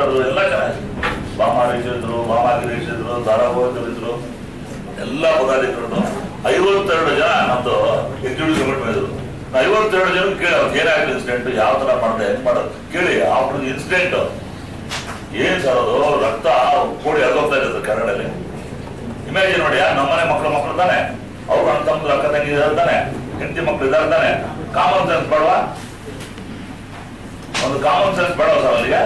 ಮಾಡೋದು ಎಲ್ಲ ಚೆನ್ನಾಗಿ ಬಾಮಾರೀಶರು ಬಾಮಾಗಿರೀಶರು ಧಾರಾವಾಹಿಗಳು ಎಲ್ಲ ಪದಾಧಿಕಾರಿಗಳು 52 ಜನ ನಮ್ದು ಎಕ್ಸಿಕ್ಯೂಟಿವ್ ಕಮಿಟಿ ಇದ್ರು. 52 ಜನ ಕೇಳಿ ಅವ್ರಿಗೆ ಏನಾಗಲಿ ಇನ್ಸಿಡೆಂಟ್, ಯಾವ ತರ ಮಾಡಿದೆ, ಹೆಂಗ್ ಮಾಡೋದು ಕೇಳಿ. ಆಫ್ಟರ್ ಇನ್ಸಿಡೆಂಟ್ ಏನ್ ಸರ್ ಅದು ರಕ್ತ ಕೋಡಿ ಅರ್ಗೋಗ್ತಾ ಇದೆ ಸರ್ ಕನ್ನಡಲ್ಲಿ. ಇಮ್ಯಾಜಿನ್ ಮಾಡಿ, ನಮ್ಮನೆ ಮಕ್ಕಳು ತಾನೆ, ಅವ್ರು ಅಣ್ಣ ತಮ್ಮ ಅಕ್ಕ ತಂಗಿ ಇದ್ದಾರೆ ತಾನೆ, ಹೆಂಡತಿ ಮಕ್ಕಳು ಇದ್ದಾರೆ ತಾನೆ. ಕಾಮನ್ ಸೆನ್ಸ್ ಬೇಡವಾ? ಒಂದು ಕಾಮನ್ ಸೆನ್ಸ್ ಬೇಡವ ಸರ್ ಅಲ್ಲಿಗೆ?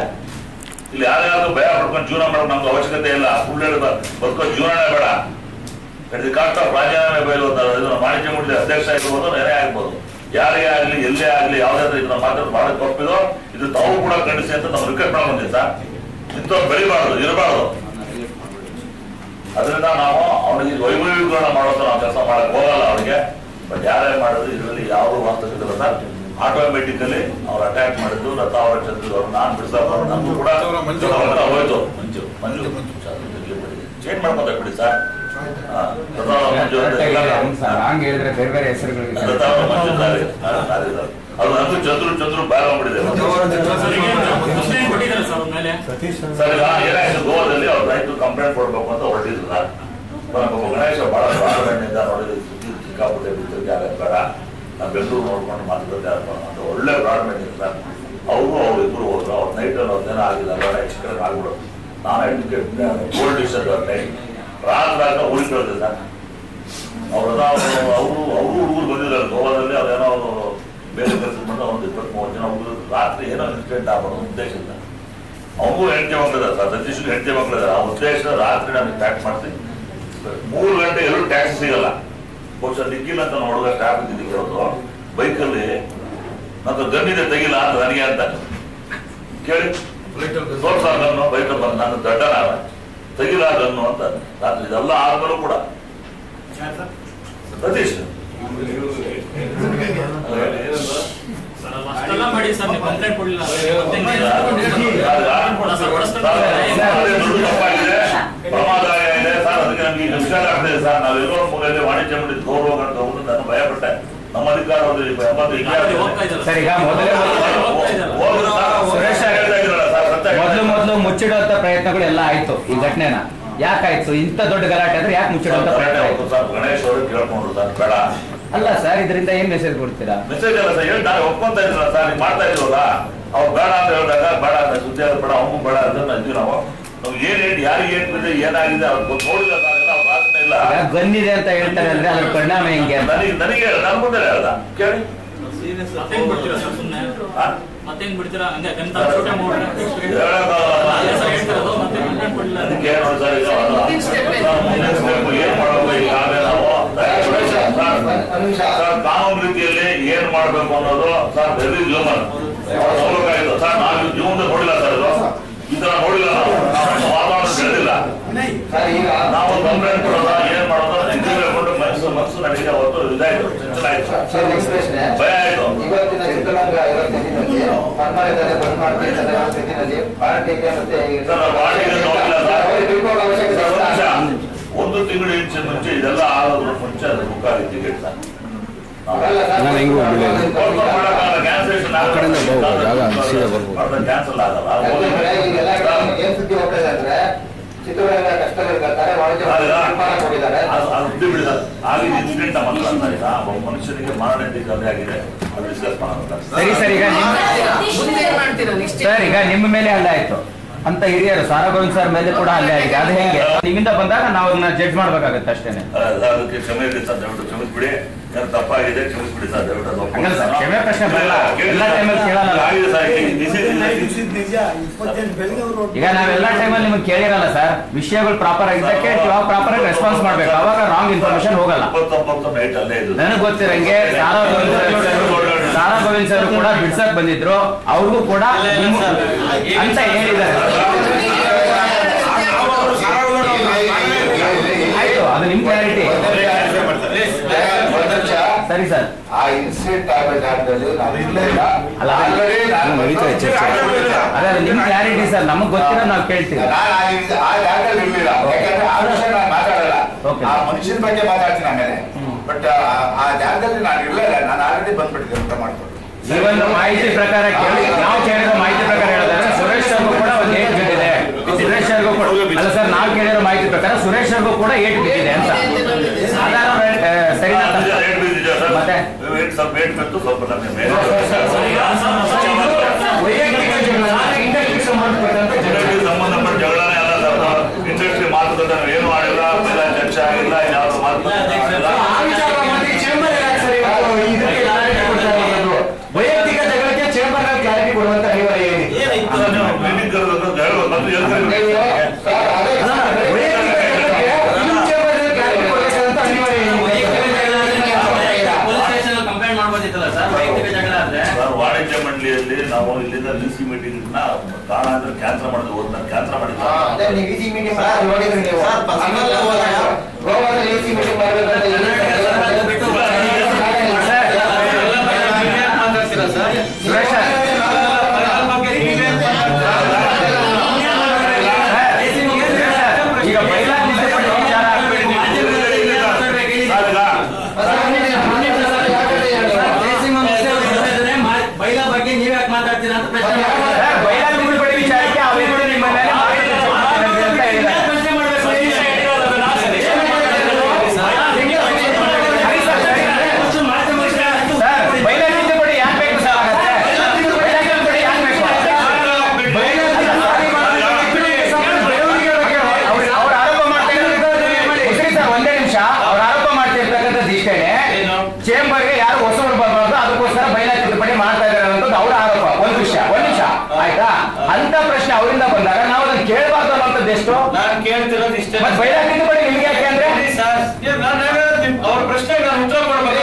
ಇಲ್ಲಿ ಯಾರ್ಯಾರು ಭಯ ಪಡ್ಕೊಂಡು ಜೀವನ ಮಾಡೋದು ನಮ್ಗೆ ಅವಶ್ಯಕತೆ ಇಲ್ಲ. ಸುಳ್ಳು ಬದುಕೋ ಜೀವನನೇ ಬೇಡ. ಕಾಸ್ಟ್ ಆಫ್ ರಾಜೀನಾಮೆ ಬಯಲು ವಾಣಿಜ್ಯ ಮಂಡಳಿ ಅಧ್ಯಕ್ಷ ಆಗಿರ್ಬೋದು, ಏನೇ ಆಗ್ಬೋದು, ಯಾರೇ ಆಗ್ಲಿ ಎಲ್ಲೇ ಆಗ್ಲಿ ಯಾವ್ದಾದ್ರು ಇದನ್ನ ಮಾತಾಡೋದು ಬಹಳ ತಪ್ಪಿದೋ ಇದು ತಾವು ಕೂಡ ಖಂಡಿಸಿ ಅಂತ ನಾವು ರಿಕ್ವೆಸ್ಟ್ ಮಾಡ್ಕೊಂತೀವಿ ಸರ್. ಇಂಥವ್ರು ಬೆಳಿಬಾರ್ದು, ಇರಬಾರ್ದು. ಅದರಿಂದ ನಾವು ಅವನಿಗೆ ವೈಭವೀಕರಣ ಮಾಡೋದು ನಾವು ಕೆಲಸ ಮಾಡಕ್ ಹೋಗಲ್ಲ ಅವ್ರಿಗೆ. ಬಟ್ ಯಾರೇ ಮಾಡೋದು ಇದರಲ್ಲಿ ಯಾವುದು ವಾಸ್ತವಿಕಲ್ಲ ಸರ್. ಆಟೋಮೆಟಿಕಲಿ ಅವ್ರು ಅಟ್ಯಾಕ್ ಮಾಡಿದ್ದು ಲತಾ ಅವರ ಚಂದ್ರ ಅವರು ನಾನು ಬಿಡಿಸೋರು ನಮಗೂ ಕೂಡ ಹೋಯ್ತು. ಮಂಜು ಚೇಂಜ್ ಮಾಡ್ಕೊಂತ ಬಿಡಿ ಸರ್. ಅದು ನಂದು ಚಂದ್ರು ಬ್ಯಾಗ್ ಆಗ್ಬಿಟ್ಟಿದೆ ಸರ್. ಏನಾಯ್ತು ಗೋವಾದಲ್ಲಿ ಅವ್ರು ರೈತರು ಕಂಪ್ಲೇಂಟ್ ಕೊಡ್ಬೇಕು ಅಂತ ಹೊರಟಿದ್ರು ಸರ್. ಗಣೇಶ ಬಹಳ ಪ್ರಾರಂಭದಿಂದ ನೋಡಿದ್ರೆ ಸುದ್ದಿ ಸಿಕ್ಕಾಪಟ್ಟೆ ಬಿದ್ದರಿಗೆ ಆಗಕ್ಕೆ ಬೇಡ, ನಾವು ಬೆಂಗಳೂರು ನೋಡ್ಕೊಂಡು ಮಾತುಕತೆ ಆಗ್ಬೋದು ಅಂತ ಒಳ್ಳೆ ಪ್ರಾರಂಭ ಇದೆ ಸರ್. ಅವ್ರು ಇಬ್ಬರು ಹೋದ್ರು. ಅವ್ರ ನೈಟಲ್ಲಿ ಅವ್ರದ್ದೇನೋ ಆಗಿಲ್ಲ, ಬೇಡ ಹೆಚ್ಚು ಕಡೆ ಆಗ್ಬಿಡೋದು. ನಾನು ಗೋಲ್ಡ್ ಡಿಶ್ ನೈಟ್ ರಾತ್ರಾಗ ಉಳಿಕೊಳ್ಳುತ್ತೆ ಸರ್. ಅವರು ಹುಡುಗರು ಬಂದಿದ್ದಾರೆ ಗೋವಾದಲ್ಲಿ. ಅದೇನೋ ಅವರು ಬೇರೆ ಕೆಲಸ ಬಂದ ಒಂದು 23 ಜನ ಹುಡುಗರು ರಾತ್ರಿ ಏನೋ ಇನ್ಸಿಡೆಂಟ್ ಆಗ್ಬೋದು ಉದ್ದೇಶದಿಂದ. ಅವನಿಗೂ ಹೆಂಡತಿ ಮಕ್ಕಳಿದ್ದಾರೆ ಸರ್, ಸತೀಶ್ಗೂ ಹೆಂಡತಿ ಮಕ್ಕಳಿದ್ದಾರೆ. ಆ ಉದ್ದೇಶ ರಾತ್ರಿ ನಾನು ಟ್ಯಾಕ್ಸ್ ಮಾಡ್ತೀನಿ. 3 ಗಂಟೆ ಎಲ್ಲೂ ಟ್ಯಾಕ್ಸಿ ಸಿಗಲ್ಲ. ಬಹುಶಃ ದಿಕ್ಕಿಲ್ಲ ಅಂತ ಹುಡುಗ ಟ್ರಾಫಿಕ್ ಇದ್ದಿರೋದು ಬೈಕಲ್ಲಿ ನಂತರ ಗಣ್ಣಿದೆ ತೆಗಿಲ್ಲ ಅಂತ ನನಗೆ ಅಂತ ಕೇಳಿ ತೋರ್ಸಾಗನ್ನು ಬೈಕಲ್ಲಿ ಬಂದು ನಾನು ದಡ್ಡ ನಾವ ತೆಗಿಲಾಗನ್ನು ಅಂತ ರಾತ್ರಿ ಇದೆಲ್ಲ ಆದ್ಮೇಲೂ ಕೂಡ ಸತೀಶ್ ಪ್ರಮಾದಾಯ ಇದೆ ಸರ್. ಅದಕ್ಕೆ ನಮ್ಗೆ ಈಗ ವಿಚಾರ ಆಗ್ತದೆ ಸರ್. ನಾವೆಲ್ಲೋ ಮೂಲೆಯಲ್ಲಿ ವಾಣಿಜ್ಯ ಮಂಡಳಿ ಗೌರವ ಅಂತ ಹೋಗುದು ನಾನು ಭಯಪಟ್ಟೆ. ನಮ್ಮ ಅಧಿಕಾರ ಮೊದಲು ಮುಚ್ಚಿಡುವಂತ ಪ್ರಯತ್ನಗಳೆಲ್ಲ ಆಯ್ತು. ಈ ಘಟನೆನ ಯಾಕಾಯ್ತು? ಇಂತ ದೊಡ್ಡ ಗಲಾಟೆ ಆದ್ರೆ ಯಾಕೆ ಮುಚ್ಚಿಡುವಂತ ಪ್ರಯತ್ನ ಆಯ್ತು? ಗಣೇಶ್ ಅವರು ಕೇಳ್ಕೊಂಡ್ರು ಸರ್. ಬೇಡ ಅಲ್ಲ ಸರ್, ಇದರಿಂದ ಏನ್ ಮೆಸೇಜ್ ಕೊಡ್ತೀರಾ? ಮೆಸೇಜ್ ಅಲ್ಲ ಸರ್, ಹೇಳಿ ನಾನು ಒಪ್ಕೊಂತ ಇದ್ರಲ್ಲ ಸರ್, ನೀವು ಮಾಡ್ತಾ ಇದ್ರಲ್ಲ. ಅವ್ರು ಬೇಡ ಅಂತ ಹೇಳಿದಾಗ ಬೇಡ ಅಂತ ಸುದ್ದಿ ಆದ ಬೇಡ, ಅವನು ಬೇಡ ಅಂತ ಇದ್ವಿ ನಾವು. ಏನ್ ಯಾರಿಗೆ ಏನಿದೆ ಏನಾಗಿದೆ ಅವ್ರು ನೋಡಿಲ್ಲ ಸರ್. ಅವ್ರ ಭಾಷಣ ಇಲ್ಲ ಬಂದಿದೆ ಅಂತ ಹೇಳ್ತಾರೆ ಅಂದ್ರೆ ಅದ್ರ ಪರಿಣಾಮ ಹೆಂಗೆ? ನನಗೆ ನನ್ನ ಮುಂದೆ ಹೇಳ್ದ ಕೇಳಿ. ಕಾನೂನು ರೀತಿಯಲ್ಲಿ ಏನ್ ಮಾಡ್ಬೇಕು ಅನ್ನೋದು ಸರ್ ವೆರಿ ಹ್ಯೂಮನ್ ನೋಡ್ಬೇಕಾಗಿತ್ತು ಸರ್. ನಾವು ಜೀವನದ ನೋಡಿಲ್ಲ ಸರ್, ಇದು ಈ ತರ ನೋಡಿಲ್ಲ. ನಾವು ವಾತಾವರಣ ತಿಳಿದಿಲ್ಲ. ನಾವು ಕಂಪ್ಲೇಂಟ್ ಕೊಡೋದ ಏನ್ ಮಾಡೋದು ಕೊಂಡು ಮನಸ್ಸು ನಡೀತಾ ಹೊತ್ತು ಇದಾಯ್ತು, ಚಲಾಯ್ತು, ಭಯ ಆಯ್ತು. ಇವತ್ತಿನ ಚಿತ್ರರಂಗ ಒಂದು ತಿಂಗಳು ಮುಂಚೆ ಇದೆಲ್ಲ ಆಗೋದ್ರ ಮುಂಚೆ ಅದು ಬುಕ್ಕಾಗಿತ್ತು ಟಿಕೆಟ್ ಸರ್. ಕ್ಯಾನ್ಸಲ್ ಆಗಲ್ಲ. ಚಿತ್ರರಂಗ ಕಷ್ಟಗಳಿರ್ತಾರೆ, ಇನ್ಸಿಡೆಂಟ್ ಒಬ್ಬ ಮನುಷ್ಯನಿಗೆ ಮಾರಣಾಂತಿಕ ಹಲ್ಲೆ ಆಗಿದೆ. ಅದು ಡಿಸ್ಕಸ್ ಮಾಡೋಣ ಸರಿ ಸರ್. ಈಗ ನಿಮ್ಮ ಮೇಲೆ ಹಲ್ಲೆ ಆಯ್ತು ಅಂತ ಹಿರಿಯರು ಸಾರಾ ಗೋವಿಂದ್ ಸರ್ ಮೇಲೆ ಕೂಡ ಹಲ್ಲೆ ಆಗಿದೆ. ಅದು ಹೆಂಗೆ? ನಿಮ್ಮಿಂದ ಬಂದಾಗ ನಾವು ಅದನ್ನ ಜಡ್ಜ್ ಮಾಡ್ಬೇಕಾಗತ್ತೆ ಅಷ್ಟೇನೆ. ಅದಕ್ಕೆ ಕ್ಷಮೆ ಇದೆ ಸರ್, ದಯವಿಟ್ಟು ಕ್ಷಮಿಸ್ಬಿಡಿ. ತಪ್ಪಾಗಿದೆ, ಕ್ಷಮಿಸ್ಬಿಡಿ ಸರ್, ದಯವಿಟ್ಟು. ಕ್ಷಮೆ ಪ್ರಶ್ನೆ ಬರಲ್ಲ, ಎಲ್ಲ ಟೈಮಲ್ಲಿ ಕೇಳಲ್ಲ. ಈಗ ನಾವೆಲ್ಲ ಟೈಮಲ್ಲಿ ನಿಮ್ಗೆ ಕೇಳಿರಲ್ಲ ಸರ್. ವಿಷಯಗಳು ಪ್ರಾಪರ್ ಆಗಿದ್ದಕ್ಕೆ ಪ್ರಾಪರ್ ಆಗಿ ರೆಸ್ಪಾನ್ಸ್ ಮಾಡ್ಬೇಕು. ಅವಾಗ ರಾಂಗ್ ಇನ್ಫಾರ್ಮೇಶನ್ ಹೋಗಲ್ಲ. ನನಗೆ ಗೊತ್ತಿರಂಗೆ ಸಾರಾ ಗೋವಿಂದ್ ಸರ್ ಕೂಡ ಬಿಡ್ಸಕ್ ಬಂದಿದ್ರು, ಅವ್ರಿಗೂ ಕೂಡ ಅಂತ ಹೇಳಿದ್ದಾರೆ. ಆಯ್ತು, ಅದು ನಿಮ್ ಕ್ಲಾರಿಟಿ. ಸರಿ ಸರ್. ಆ ಇನ್ಸಿಡೆಂಟ್ ಆಗೋ ಜಾಗದಲ್ಲಿ ಅದೇ ನಿಮ್ ಕ್ಲಾರಿಟಿ ಸರ್, ನಮಗ್ ಗೊತ್ತಿರೋ ನಾವು ಕೇಳ್ತೀವಿ. ಆ ಜಾಗದಲ್ಲಿ ಇರ್ಲಿಲ್ಲ, ಯಾಕಂದ್ರೆ ಆ ವಿಷಯ ನಾನು ಮಾತಾಡಲ್ಲ. ಆ ಮನುಷ್ಯನ ಬಗ್ಗೆ ಮಾತಾಡ್ತೀನಿ ಆಮೇಲೆ. ಬಟ್ ಆ ಜಾಗದಲ್ಲಿ ನಾನು ಇರ್ಲಿಲ್ಲ, ನಾನು ಆಲ್ರೆಡಿ ಬಂದ್ಬಿಟ್ಟಿದ್ದೆ ಊಟ ಮಾಡ್ಕೊಂಡು. ಈ ಒಂದು ಮಾಹಿತಿ ಪ್ರಕಾರ ನಾವು ಕೇಳಿದ ಮಾಹಿತಿ ಪ್ರಕಾರ ಹೇಳಿದ್ರೆ ಸುರೇಶ್ ಅವರು ಕೂಡ ಒಂದು 8 ಗಂಟೆ ಸುರೇಶ್ ಅವ್ರಿಗೂ ಕೂಡ ಏಟ್ ಬಿದ್ದಿದೆ ಅಂತ ಸರಿನಾ? ಮತ್ತೆ ಸಂಬಂಧಪಟ್ಟ ಜಗಳನೇ ಅಲ್ಲ ಸರ್. ಇಂಡಸ್ಟ್ರಿ ಮಾತುಕತೆ ಏನು ಮಾಡಿಲ್ಲ, ಚರ್ಚೆ ಆಗಿಲ್ಲ, ಯಾವ್ದು ವೈಯಕ್ತಿಕ ಜಗಳಕ್ಕೆ ಚೇಂಬರ್ ಕ್ಲಾರಿಟಿ ಕೊಡುವಂತ ವಾಣಿಜ್ಯ ಮಂಡಳಿಯಲ್ಲಿ ನಾವು ಇಲ್ಲಿಂದ ಲಿಸಿ ಮೀಟಿಂಗ್ ಕಾರಣ ಅಂದ್ರೆ ಕ್ಯಾನ್ಸಲ್ ಮಾಡಿದ್ವಿ. ನಾನು ಕ್ಯಾನ್ಸಲ್ ಮಾಡಿದ್ದೆ. ಚೇಂಬರ್ಗೆ ಯಾರು ಹೊಸವರು ಬರಬಾರ್ದು, ಅದಕ್ಕೋಸ್ಕರ ಬೈಲಾ ತಿದ್ದುಪಡಿ ಮಾಡ್ತಾ ಇದ್ದಾರೆ ಅನ್ನೋದು ಅವರ ಆರೋಪ. ಒಂದ್ ನಿಮಿಷ ಆಯ್ತಾ? ಅಂತ ಪ್ರಶ್ನೆ ಅವರಿಂದ ಬಂದಾಗ ನಾವು ಅದನ್ನ ಕೇಳಬಾರ್ದು ಅನ್ನೋಂಥದ್ದು ಎಷ್ಟು? ನಾನು ಕೇಳ್ತಿರೋದು ಇಷ್ಟೇ. ಬೈಲಾ ತಿದ್ದುಪಡಿ ನಿಮ್ಗೆ ಯಾಕೆ ಅಂದ್ರೆ ಅವ್ರ ಪ್ರಶ್ನೆಗೆ ನಾನು ಉತ್ತರ ಕೊಡಬೇಕು.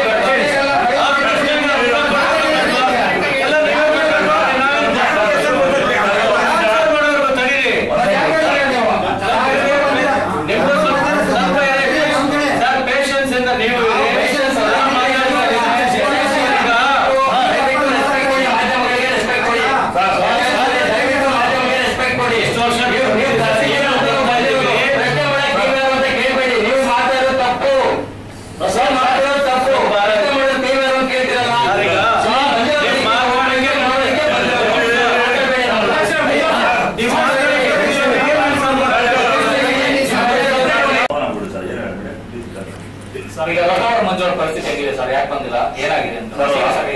ಪರಿಸ್ಥಿತಿ ಹೇಗಿದೆ ಸರ್? ಯಾಕೆ ಬಂದಿಲ್ಲ? ಏನಾಗಿದೆ ಅಂತ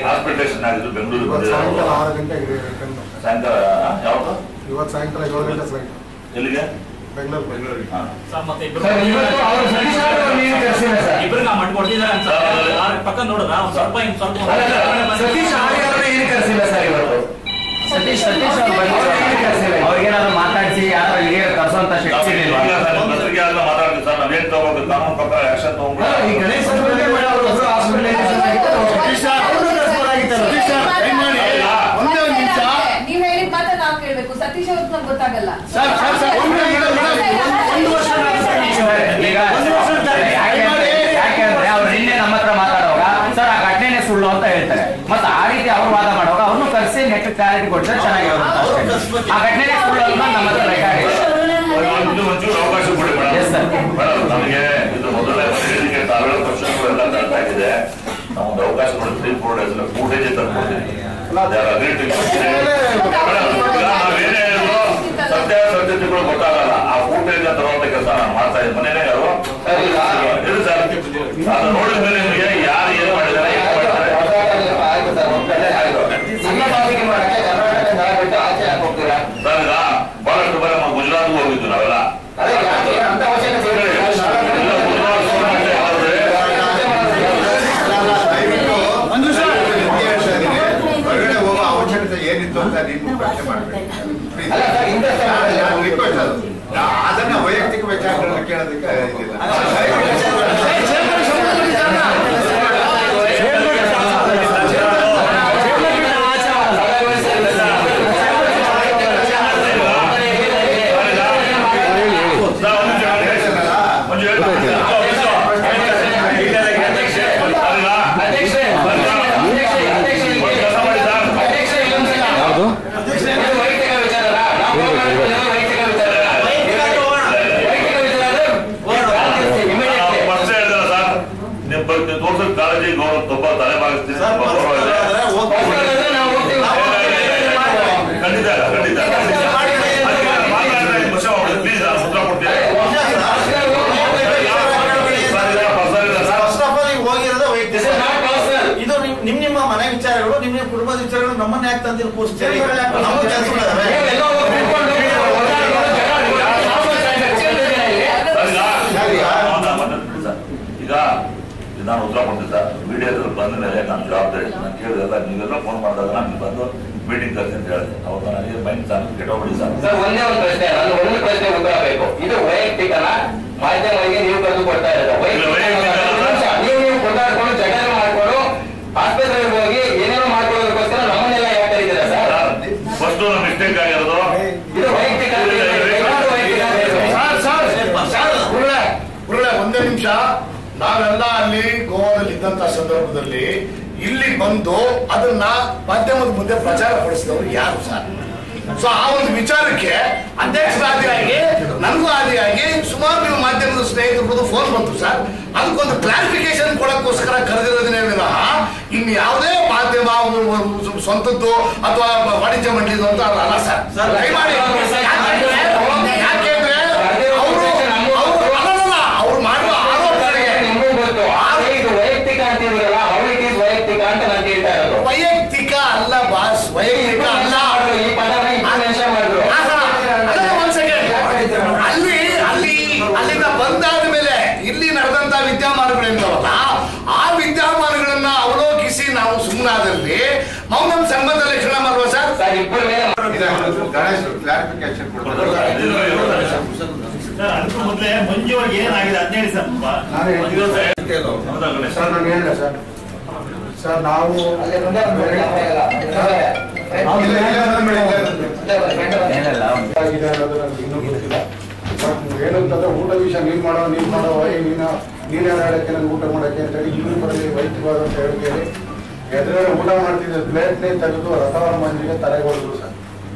ಹಾಸ್ಪಿಟಲೇಷನ್ ಆಗಿದ್ದು ಬೆಂಗಳೂರು ಸಾಯಂಕಾಲ 6 ಗಂಟೆಗೆ ಸಾಯಂಕಾಲ ಯಾವುದು? ಇವತ್ತು ಸಾಯಂಕಾಲ 7 ಗಂಟೆ ಫ್ಲೈಟ್ ಎಲ್ಲಿಗೆ? ಬೆಂಗಳೂರಿಗೆ. ಇಬ್ಬರು ನಾವು ಮಾಡ್ಕೊಡ್ತಿದ್ದಾರೆ ಪಕ್ಕ ನೋಡಿದ್ರ ಸ್ವಲ್ಪ ಸತೀಶ್ ಏನು ಕರೆಸಿಲ್ಲ ಸರ್ ಇವತ್ತು. ಸತೀಶ್ ಅವ್ರಿಗೇನಾದ್ರು ಮಾತಾಡಿಸಿ ಯಾರು ಹಿರಿಯರು ಕರೆಸುವಂತ ಶಕ್ತಿ ಇರಲಿಲ್ಲ. ಪತ್ರಿಕೆ ಎಲ್ಲ ಮಾತಾಡ್ತೀವಿ ಸರ್. ನಾವೇನ್ ತಗೋಬೇಕು, ಕಾನೂನು ಪ್ರಕಾರ ಆಕ್ಷನ್ ತಗೊಂಡ್ಬಿಟ್ಟು ನೀವ್ ಹೇಳಿದ ಮಾತ್ರ ನಾವು ಕೇಳ್ಬೇಕು. ಸತೀಶ್ ಅವ್ರಿಗೆ ನಮ್ಗೆ ಗೊತ್ತಾಗಲ್ಲ. ಯಾಕೆಂದ್ರೆ ಅವ್ರು ನಿನ್ನೆ ನಮ್ಮ ಹತ್ರ ಮಾತಾಡುವಾಗ ಸರ್ ಆ ಘಟನೆನೇ ಸುಳ್ಳು ಅಂತ ಹೇಳ್ತಾರೆ. ಮತ್ತೆ ಆ ರೀತಿ ಅವ್ರು ವಾದ ಮಾಡುವಾಗ ಅವ್ರನ್ನು ಕರೆಸಿ ನೆಟ್ ಕ್ಲಾರಿಟಿ ಕೊಡ್ತಾರೆ, ಚೆನ್ನಾಗಿರುತ್ತೆ. ಆ ಘಟನೆನೇ ಸುಳ್ಳು ಅಂತ ನಮ್ಮ ಹತ್ರ ರೆಕಾರ್ಡ್ ಇದೆ. ಒಂಚೂರು ಅವಕಾಶ ಕೊಡಿ ಮೇಡಮ್. ನಮಗೆ ಇದು ಮೊದಲೇ ಹೇಳಿಕೆ ತಾವೆಲ್ಲ ಕ್ವಶನ್ಗಳು ಎಲ್ಲ ಅರ್ಥ ಆಗಿದೆ. ನಮ್ಗೆ ಅವಕಾಶ ಕೊಡಿ. 3-4 ಡೇಸ್ ಫೂಟೇಜ್ ತಂದ್ಕೊಡ್ತೀನಿ. ನಾವೇನೇ ಸತ್ಯಾಸತ್ಯತೆಗಳು ಗೊತ್ತಾಗಲ್ಲ. ಆ ಫೂಟೇಜ್ ತರುವಂತ ಕೆಲಸ ನಾನು ಮಾಡ್ತಾ ಇದ್ದೀನಿ. ಮನೇನೆ ಯಾರು ಅದು ನೋಡಿದ ಮೇಲೆ ನಿಮಗೆ ಯಾರು ಏನು ಮಾಡಿದ್ದಾರೆ, ಏನು ಮಾಡಿದ್ದಾರೆ ಸರ್. ಈಗ ಬಹಳಷ್ಟು ಬಾರಿ ನಮ್ಮ ಗುಜರಾತ್ಗೂ ಹೋಗಿದ್ದು ನಾವೆಲ್ಲ. ಹೊರಗಡೆ ಹೋಗೋ ಅವಶ್ಯಕತೆ ಏನಿತ್ತು ಅಂತ ನೀವು ಪ್ರಶ್ನೆ ಮಾಡಬೇಕು. ರಿಕ್ವೆಸ್ಟ್ ಅದು. ಅದನ್ನ ವೈಯಕ್ತಿಕ ವಿಚಾರಗಳನ್ನ ಕೇಳೋದಕ್ಕೆ ಇದಿಲ್ಲ. ತೋರ್ಸಕ್ ಕಾಳಜಿ ಗೌರವ ತುಂಬ ತಲೆ ಬಾಗಿಸ್ತೀನಿ. ಖಂಡಿತ ಖಂಡಿತ ಪ್ಲೀಸ್ ಉತ್ತರ ಕೊಡ್ತೀನಿ. ಸರ್ ಒಂದೇ ಒಂದು ಪ್ರಶ್ನೆ, ನಾನು ಒಂದು ಪ್ರಶ್ನೆ ಉತ್ತರ ಬೇಕು. ಇದು ವೈಯಕ್ತಿಕನ ಮಾಧ್ಯಮಗಳಿಗೆ ನೀವು ಕರೆದು ಕೊಡ್ತಾ ಇರೋದು? ನೀವು ಕೊಂಡಾಡ್ಕೊಂಡು ಜಗಳ ಮಾಡ್ಕೊಂಡು ಆಸ್ಪತ್ರೆಗೆ ಹೋಗಿ ಏನೇನೋ ಮಾಡ್ಕೊಳ್ಳೋದಕ್ಕೋಸ್ಕರ ನಮ್ಮನ್ನೆಲ್ಲ ಯಾಕೆ ಕರೀತೀರಾ ಸರ್? ಫಸ್ಟ್ ಮಿಸ್ಟೇಕ್ ಆಗಿರೋದು ಇದು ವೈಯಕ್ತಿಕ. ಒಂದೇ ನಿಮಿಷ. ನಾವೆಲ್ಲ ಅಲ್ಲಿ ಗೋವಾದಲ್ಲಿ ಇದ್ದಂತ ಸಂದರ್ಭದಲ್ಲಿ ಇಲ್ಲಿ ಬಂದು ಅದನ್ನ ಮಾಧ್ಯಮದ ಮುಂದೆ ಪ್ರಚಾರ ಪಡಿಸಿದವರು ಯಾರು ಸರ್? ಸೊ ಆ ಒಂದು ವಿಚಾರಕ್ಕೆ ಅಧ್ಯಕ್ಷರಾದಿಯಾಗಿ ನನಗೂ ಆದಿಯಾಗಿ ಸುಮಾರು ನೀವು ಮಾಧ್ಯಮದ ಸ್ನೇಹಿತರು ಫೋನ್ ಬಂತು ಸರ್. ಅದಕ್ಕೊಂದು ಕ್ಲಾರಿಫಿಕೇಶನ್ ಕೊಡಕ್ಕೋಸ್ಕರ ಕರೆದಿರೋದನ್ನೇ ವಿನಃ ಇನ್ನು ಯಾವುದೇ ಮಾಧ್ಯಮ ಸ್ವಂತದ್ದು ಅಥವಾ ವಾಣಿಜ್ಯ ಮಂಡಳಿದು ಅಂತ ಅಲ್ಲ ಸರ್. ದಯಮಾಡಿ ಯಾಕೆಂದ್ರೆ ಅವ್ರು ಮಾಡುವ ಆರೋಪಗಳಿಗೆ ವೈಯಕ್ತಿಕ ಅಂತಿದ್ರಲ್ಲ, ವೈಯಕ್ತಿಕ ಅಂತ ನಾನು ಕೇಳ್ತಾ ಇರೋದು. ವೈಯಕ್ತಿಕ ಅಲ್ಲ ಬಾಸ್, ವೈಯಕ್ತಿಕ ಅಲ್ಲ. ಈ ಪದನ ಮಾಡಿದ್ರು. ಅಲ್ಲಿಂದ ಬಂದಾದ ಮೇಲೆ ಇಲ್ಲಿ ನಡೆದಂತ ವಿದ್ಯಮಾನಗಳೇನವಲ್ಲ, ಆ ವಿದ್ಯಮಾನಗಳನ್ನ ಅವಲೋಕಿಸಿ ನಾವು ಸುಮ್ಮನಾದಲ್ಲಿ ಮೌನಂ ಸಂಬಂಧ ಲಕ್ಷಣ ಮಾಡುವ ಸರ್. ಗಣೇಶ್ ಕ್ಲಾರಿಫಿಕೇಶನ್ ಕೊಡ್ತಾರೆ. ಅದಕ್ಕೂ ಮೊದಲೇ ಮಂಜು ಅವ್ರಿಗೆ ಏನಾಗಿದೆ ಅಂತ ಹೇಳಿ ಸರ್. ಸರ್ ನಾನು ಹೇಳಿದೆ ಸರ್. ಸರ್ ನಾವು ಇನ್ನೂ ಗೊತ್ತಿಲ್ಲ. ಏನಂತಂದ್ರೆ ಊಟ ವಿಷಯ ನೀನ್ ಮಾಡೋ ನೀನೇ ಹೇಳಕ್ಕೆ ನನ್ಗೆ ಊಟ ಮಾಡಕ್ಕೆ ಅಂತ ಹೇಳಿ ಇವ್ರು ಬರಲಿ ವೈದ್ಯವಾದ ಅಂತ ಹೇಳಿ ಎದುರುಗಡೆ ಊಟ ಮಾಡ್ತಿದ್ದ ಪ್ಲೇಟ್ನೇ ತೆಗೆದು ರಥವರ ಮಂದಿಗೆ ತಲೆಗೆ ಹೊಡೆದ್ರು ಸರ್.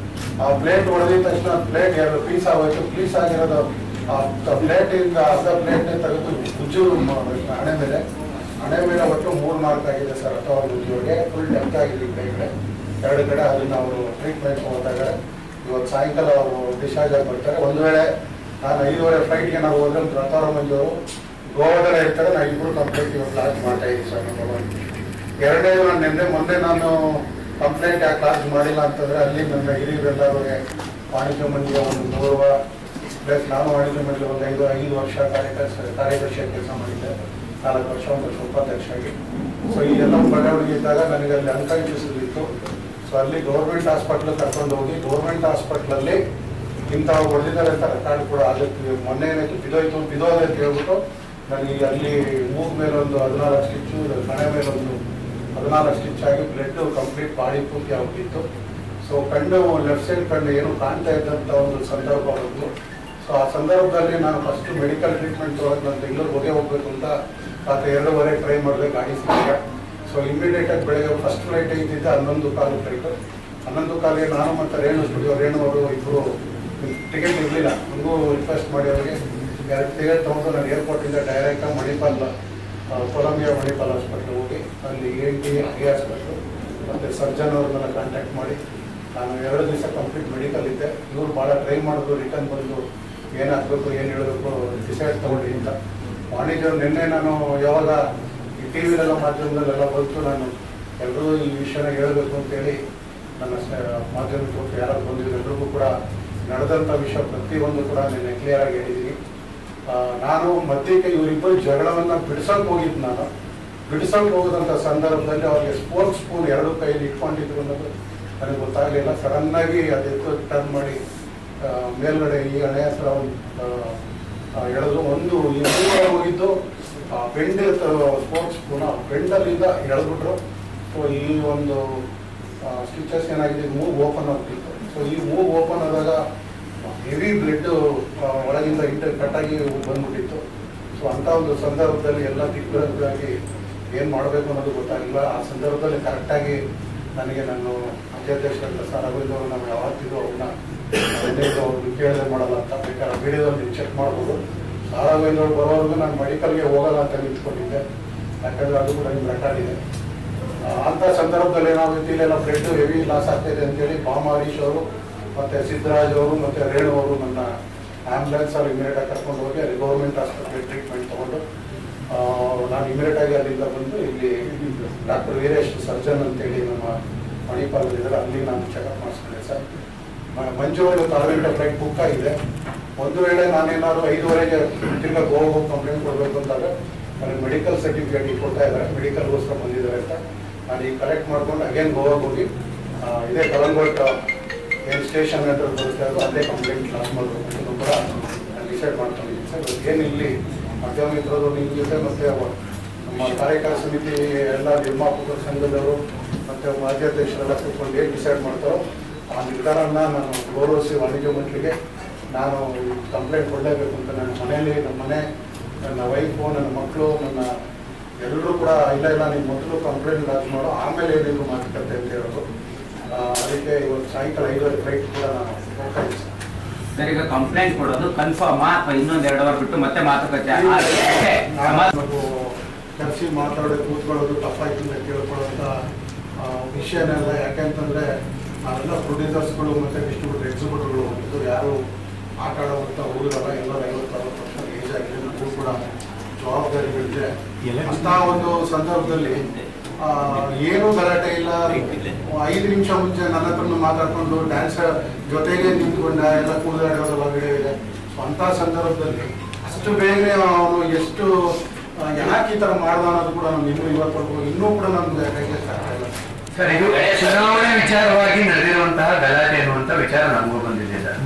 ಆ ಪ್ಲೇಟ್ ಹೊಡೆದಿದ ತಕ್ಷಣ ಪ್ಲೇಟ್ 2 ಪೀಸ್ ಆಗೋಯ್ತು. ಪೀಸ್ ಆಗಿರೋದು ಪ್ಲೇಟಿಂದ ಅರ್ಧ ಪ್ಲೇಟ್ನೇ ತೆಗೆದು ಗುಜ್ಜು ಹಣೆ ಮೇಲೆ ಒಟ್ಟು 3 ಮಾರ್ಕ್ ಆಗಿದೆ ಸರ್. ರಥವರ ಮಂದಿಯವರಿಗೆ ಫುಲ್ ಡೆತ್ ಆಗಿದೆ ಈ ಕಡೆ 2 ಕಡೆ. ಅದನ್ನ ಅವರು ಟ್ರೀಟ್ಮೆಂಟ್ ಹೋಗ್ತಾರೆ. ಇವತ್ತು ಸಾಯಂಕಾಲ ಅವರು ಡಿಸ್ಚಾರ್ಜ್ ಆಗಿ ಬರ್ತಾರೆ. ಒಂದು ವೇಳೆ ನಾನು 5:30 ಫ್ಲೈಟ್ಗೆ ನಾವು ಹೋದ್ರೆ ರಥವರ ಮಂದಿಯವರು ಗೋವಾದಲ್ಲೇ ಇರ್ತಾರೆ. ನಾನು ಇಬ್ಬರು ಕಂಪ್ಲೇಂಟ್ ಇವತ್ತು ಲಾಂಚ್ ಮಾಡ್ತಾ ಇದ್ದೀವಿ ಸರ್. ಎರಡನೇದು ನಾನು ಮೊನ್ನೆ ನಾನು ಕಂಪ್ಲೇಂಟ್ ಯಾಕೆ ಲಾಂಚ್ ಮಾಡಿಲ್ಲ ಅಂತಂದ್ರೆ ಅಲ್ಲಿ ನನ್ನ ಹಿರಿಯರೆಲ್ಲರೂ ವಾಣಿಜ್ಯ ಮಂಡಳಿಯ ಒಂದು ಗೌರವ ಪ್ಲಸ್ ನಾನು ವಾಣಿಜ್ಯ ಮಂಡಳಿ ಒಂದು 5 ವರ್ಷ ಕಾರ್ಯದರ್ಶಿಯಾಗಿ ಕೆಲಸ ಮಾಡಿದ್ದೆ. 4 ವರ್ಷ ಒಂದು ಉಪಾಧ್ಯಕ್ಷ ಆಗಿ. ಸೊ ಈ ಎಲ್ಲ ಬೆಳವಣಿಗೆ ಇದ್ದಾಗ ನನಗೆ ಅಲ್ಲಿ ಅನ್ಕಾನ್ಶಿಯಸ್. ಸೊ ಅಲ್ಲಿ ಗೌರ್ಮೆಂಟ್ ಹಾಸ್ಪಿಟ್ಲ್ ಕರ್ಕೊಂಡು ಹೋಗಿ ಗೌರ್ಮೆಂಟ್ ಹಾಸ್ಪಿಟ್ಲಲ್ಲಿ ಇಂಥವು ಹೊಡೆದಿದ್ದಾರೆ ಅಂತ ರೆಕಾರ್ಡ್ ಕೂಡ ಆಗುತ್ತೆ. ಮೊನ್ನೆ ಏನಾಯ್ತು ಬಿದೋದೆ ಅಂತ ಹೇಳ್ಬಿಟ್ಟು ನನಗೆ ಅಲ್ಲಿ ಮೂಗ್ ಮೇಲೊಂದು 14 ಸ್ಟಿಚ್ಚು, ಮನೆ ಮೇಲೊಂದು 14 ಸ್ಟಿಚ್ ಆಗಿ ಬ್ಲಡ್ ಕಂಪ್ಲೀಟ್ ಬಾಡಿ ಪೂರ್ತಿ ಆಗ್ಬಿಟ್ಟಿತ್ತು. ಸೊ ಕಣ್ಣು ಲೆಫ್ಟ್ ಸೈಡ್ ಕಣ್ಣು ಏನು ಕಾಣ್ತಾ ಇದ್ದಂಥ ಒಂದು ಸಂದರ್ಭ ಬಂತು. ಸೊ ಆ ಸಂದರ್ಭದಲ್ಲಿ ನಾನು ಫಸ್ಟ್ ಮೆಡಿಕಲ್ ಟ್ರೀಟ್ಮೆಂಟ್ ತೊಗೊಳಕ್ಕೆ ನಾನು ಬೆಂಗಳೂರಿಗೆ ಹೋಗ್ಬೇಕು ಅಂತ ರಾತ್ರಿ 2:30 ಟ್ರೈ ಮಾಡಿದೆ, ಗಾಡಿ ಸಿಕ್ಕಿದೆ. ಸೊ ಇಮಿಡಿಯೇಟ್ ಆಗಿ ಬೆಳಗ್ಗೆ ಫಸ್ಟ್ ಫ್ಲೈಟ್ ಇದ್ದಿದ್ದೆ 11:15 ಫ್ಲೈಟ್. 11:15ಗೆ ನಾನು ಮತ್ತು ರೇಣು ಅವರು ಇಬ್ಬರು ಟಿಕೆಟ್ ಇರಲಿಲ್ಲ. ನನಗೂ ರಿಕ್ವೆಸ್ಟ್ ಮಾಡಿ ಅವರಿಗೆ 2 ಟಿಕೆಟ್ ತೊಗೊಂಡು ನಾನು ಏರ್ಪೋರ್ಟಿಂದ ಡೈರೆಕ್ಟಾಗಿ ಮಣಿಪಾಲ್ ಕೊಲಂಬಿಯಾ ಮಣಿಪಾಲ್ ಹಾಸ್ಪಿಟ್ಲ್ ಹೋಗಿ ಅಲ್ಲಿ ENT ಐ ಹಾಸ್ಪಿಟ್ಲು ಮತ್ತು ಸರ್ಜನ್ ಅವ್ರನ್ನೆಲ್ಲ ಕಾಂಟ್ಯಾಕ್ಟ್ ಮಾಡಿ ನಾನು 2 ದಿವಸ ಕಂಪ್ಲೀಟ್ ಮೆಡಿಕಲ್ ಇದ್ದೆ. ಇವರು ಭಾಳ ಟ್ರೈ ಮಾಡಿದ್ರು, ರಿಟರ್ನ್ ಬಂದು ಏನಾಗಬೇಕು ಏನು ಹೇಳಬೇಕು ಡಿಸೈಡ್ ತೊಗೊಂಡು ಅಂತ. ವಾಣಿಜ್ಯ ನಿನ್ನೆ ನಾನು ಯಾವಾಗ ಈ ಟಿ ವಿಲೆಲ್ಲ ಮಾಧ್ಯಮದಲ್ಲೆಲ್ಲ ಬಂತು, ನಾನು ಎಲ್ಲರೂ ಈ ವಿಷಯನ ಹೇಳಬೇಕು ಅಂತೇಳಿ ನನ್ನ ಮಾಧ್ಯಮಕ್ಕೆ ಯಾರು ಬಂದಿದ್ರು ಎಲ್ರಿಗೂ ಕೂಡ ನಡೆದಂಥ ವಿಷಯ ಪ್ರತಿಯೊಂದು ಕೂಡ ನಿನ್ನೆ ಕ್ಲಿಯರ್ ಆಗಿ ಹೇಳಿದ್ದೀನಿ. ನಾನು ಮಧ್ಯಕ್ಕೆ ಇವರಿಬ್ಬರು ಜಗಳವನ್ನು ಬಿಡಿಸೋಕೆ ಹೋಗಿದ್ದು. ನಾನು ಬಿಡಿಸೋಕೆ ಹೋಗೋದಂಥ ಸಂದರ್ಭದಲ್ಲಿ ಅವ್ರಿಗೆ ಸ್ಪೋರ್ಟ್ಸ್ ಸ್ಪೂನ್ 2 ಕೈಯಲ್ಲಿ ಇಟ್ಕೊಂಡಿದ್ರು ಅನ್ನೋದು ನನಗೆ ಗೊತ್ತಾಗಲಿಲ್ಲ. ಸಡನ್ನಾಗಿ ಅದೆತ್ತು ಟರ್ನ್ ಮಾಡಿ ಮೇಲ್ಗಡೆ ಈ ಹಣೆ ಹತ್ರ ಎಳೆದು ಒಂದು ಈ ಹೋಗಿದ್ದು ಬೆಂಡ್ ಸ್ಪೋರ್ಟ್ಸ್ ಸ್ಪೂನ್ ಬೆಂಡಲ್ಲಿಂದ ಎಳೆದ್ಬಿಟ್ರು. ಸೊ ಈ ಒಂದು ಸ್ಟಿಚಸ್ ಏನಾಗಿದೆ, ಮೂವ್ ಓಪನ್ ಆಗ್ತಿತ್ತು. ಸೊ ಈ ಮೂವ್ ಓಪನ್ ಆದಾಗ ಹೆವಿ ಬ್ಲಡ್ ಒಳಗಿಂದ ಕಟ್ಟಾಗಿ ಬಂದ್ಬಿಟ್ಟಿತ್ತು. ಸೊ ಅಂಥ ಒಂದು ಸಂದರ್ಭದಲ್ಲಿ ಎಲ್ಲ ದಿಗ್ಬರಗಳಾಗಿ ಏನು ಮಾಡಬೇಕು ಅನ್ನೋದು ಗೊತ್ತಾಗಿಲ್ಲ. ಆ ಸಂದರ್ಭದಲ್ಲಿ ಕರೆಕ್ಟಾಗಿ ನನಗೆ ನಾನು ಅಧ್ಯಕ್ಷರಾದ ಸರ್ ರಘುವೀಂದ್ರ ನಾವು ಯಾವತ್ತಿದ್ರು ಅವ್ರನ್ನ ಅವ್ರು ಕೇಳಿದ್ರೆ ಮಾಡಲ್ಲ ಅಂತ ಬೇಕಾದ್ರೆ ವಿಡಿಯೋದಲ್ಲಿ ನೀವು ಚೆಕ್ ಮಾಡ್ಬೋದು. ಸರ್ ರಘುವೀಂದ್ರ ಬರೋವರೆಗೂ ನಾನು ಮೆಡಿಕಲ್ಗೆ ಹೋಗಲ್ಲ ಅಂತ ನಿಂತ್ಕೊಂಡಿದ್ದೆ, ಯಾಕಂದರೆ ಅದು ಕೂಡ ನಿಮ್ಗೆ ರೆಕಾರ್ಡ್ ಇದೆ. ಅಂಥ ಸಂದರ್ಭದಲ್ಲಿ ಏನಾಗುತ್ತೆ, ಇಲ್ಲೆಲ್ಲ ಬ್ಲಡ್ ಹೆವಿ ಲಾಸ್ ಆಗ್ತಾಯಿದೆ ಅಂತೇಳಿ ಬಾಮ ಹರೀಶ್ ಅವರು ಮತ್ತು ಸಿದ್ದರಾಜ್ ಅವರು ಮತ್ತು ರೇಣು ಅವರು ನನ್ನ ಆ್ಯಂಬುಲೆನ್ಸಲ್ಲಿ ಇಮಿಡಿಯೇಟಾಗಿ ಕರ್ಕೊಂಡು ಹೋಗಿ ಅಲ್ಲಿ ಗೌರ್ಮೆಂಟ್ ಹಾಸ್ಪಿಟಲ್ ಟ್ರೀಟ್ಮೆಂಟ್ ತೊಗೊಂಡು ನಾನು ಇಮಿಡಿಯೇಟಾಗಿ ಅಲ್ಲಿಂದ ಬಂದು ಇಲ್ಲಿ ಡಾಕ್ಟರ್ ವೀರೇಶ್ ಸರ್ಜನ್ ಅಂತೇಳಿ ನಮ್ಮ ಮಣಿಪಾಲದಲ್ಲಿದ್ದಾರೆ, ಅಲ್ಲಿ ನಾನು ಚೆಕಪ್ ಮಾಡಿಸ್ಕೊಂಡೆ ಸರ್. ಮಂಜು ಇವತ್ತು 6 ಗಂಟೆ ಫ್ಲೈಟ್ ಬುಕ್ ಆಗಿದೆ. ಒಂದು ವೇಳೆ ನಾನೇನಾದ್ರು 5:30ಗೆ ತಿರ್ಗಾ ಗೋವಾಗ ಹೋಗಿ ಕಂಪ್ಲೇಂಟ್ ಕೊಡಬೇಕು ಅಂದಾಗ ನನಗೆ ಮೆಡಿಕಲ್ ಸರ್ಟಿಫಿಕೇಟ್ ಕೊಡ್ತಾ ಇದ್ದಾರೆ, ಮೆಡಿಕಲ್ಗೋಸ್ಕರ ಬಂದಿದ್ದಾರೆ ಅಂತ ನಾನು ಈಗ ಕಲೆಕ್ಟ್ ಮಾಡ್ಕೊಂಡು ಅಗೇನ್ ಗೋವಾಗ ಹೋಗಿ ಇದೇ ಕಲಂಗೋಟ್ ಏನು ಸ್ಟೇಷನ್ ಹತ್ರ ಬರುತ್ತೆ ಅದು ಅದೇ ಕಂಪ್ಲೇಂಟ್ ಲಾಸ್ ಮಾಡಬೇಕು ಅಂತ ಕೂಡ ನಾನು ಡಿಸೈಡ್ ಮಾಡ್ಕೊಂಡಿದ್ದೀನಿ ಸರ್. ಏನು ಇಲ್ಲಿ ಮಾಧ್ಯಮ ಮಿತ್ರರು ನಿಮ್ಮ ಜೊತೆ ಮತ್ತು ನಮ್ಮ ಕಾರ್ಯಕಾರಿ ಸಮಿತಿ ಎಲ್ಲ ನಿರ್ಮಾಪಕರ ಸಂಘದವರು ಮತ್ತು ಮಾಧ್ಯಕ್ಷರೆಲ್ಲ ಕೂತ್ಕೊಂಡು ಏನು ಡಿಸೈಡ್ ಮಾಡ್ತಾರೋ ಆ ನಿರ್ಧಾರನ ನಾನು ಗೌರವಿಸಿ ವಾಣಿಜ್ಯ ಮಂಡಳಿಗೆ ನಾನು ಕಂಪ್ಲೇಂಟ್ ಕೊಡಲೇಬೇಕು ಅಂತ ನನ್ನ ಮನೆಯಲ್ಲಿ ನಮ್ಮ ಮನೆ ನನ್ನ ವೈಫು ನನ್ನ ಮಕ್ಕಳು ನನ್ನ ಎಲ್ಲರೂ ಕೂಡ ಇಲ್ಲ ನೀವು ಮೊದಲು ಕಂಪ್ಲೇಂಟ್ ಲಾಂಚ್ ಮಾಡೋ ಆಮೇಲೆ ಏನಿದ್ರು ಮಾತುಕತೆ ಅಂತ ಹೇಳೋದು. ಅದಕ್ಕೆ ಇವತ್ತು ಸಾಯಂಕಾಲ 5 ಫ್ಲೈಟ್ ಕೂಡ ನಾನು ಹೋಗ್ತಾ ಇದ್ದೀನಿ ಸರ್. ಈಗ ಕಂಪ್ಲೇಂಟ್ ಕೊಡೋದು ಕನ್ಫರ್ಮ್ ಅಥವಾ ಇನ್ನೊಂದು 2 ಅವರ್ ಬಿಟ್ಟು ಮತ್ತೆ ಮಾತುಕತೆ ಕರೆಸಿ ಮಾತಾಡೋದು ಕೂತ್ಕೊಳ್ಳೋದು ತಪ್ಪಾಯ್ತು ಅಂತ ಕೇಳ್ಕೊಳ್ಳೋಂಥ ವಿಷಯನೆಲ್ಲ. ಯಾಕೆಂತಂದರೆ ನಾವೆಲ್ಲ ಪ್ರೊಡ್ಯೂಸರ್ಸ್ಗಳು ಮತ್ತು ಡಿಸ್ಟ್ರಿಬ್ಯೂಟರ್ ಎಕ್ಸಿಬ್ಯೂಟರ್ಗಳು ಇದು ಯಾರು ಆಟ ಆಡುವಂಥ ಹುಡುಗರಲ್ಲ, ಎಲ್ಲರೂ 50-60 ವರ್ಷ ಏಜ್ ಆಗಿದೆ. ನಮಗೂ ಕೂಡ ಜವಾಬ್ದಾರಿಗಳಿದೆ. ಅಂಥ ಒಂದು ಸಂದರ್ಭದಲ್ಲಿ ಏನೂ ಗಲಾಟೆ ಇಲ್ಲ. 5 ನಿಮಿಷ ಮುಂಚೆ ನನ್ನ ಹತ್ರನು ಮಾತಾಡ್ಕೊಂಡು ಡ್ಯಾನ್ಸ್ ಜೊತೆಗೆ ನಿಂತ್ಕೊಂಡ ಎಲ್ಲ ಕುಡಿದಾಡೋದೆಲ್ಲ ವಿಡಿಯೋ ಇದೆ. ಸೊ ಅಂಥ ಸಂದರ್ಭದಲ್ಲಿ ಅಷ್ಟು ಬೇಗನೆ ಅವನು ಎಷ್ಟು ಯಾಕೆ ಈ ಥರ ಮಾಡ್ದ ಅನ್ನೋದು ಕೂಡ ನಮ್ಗೆ ಇನ್ನೂ ಕೂಡ ನಮ್ಗೆ ಕೈಗೆ ಸಾಧ್ಯ ಇಲ್ಲ ಸರ್. ಇದು ಚುನಾವಣೆ ವಿಚಾರವಾಗಿ ನಡೆದಿರುವಂತಹ ಗಲಾಟೆ ಅನ್ನುವಂತ ವಿಚಾರ ನಮಗೂ ಬಂದಿದೆ ಸರ್.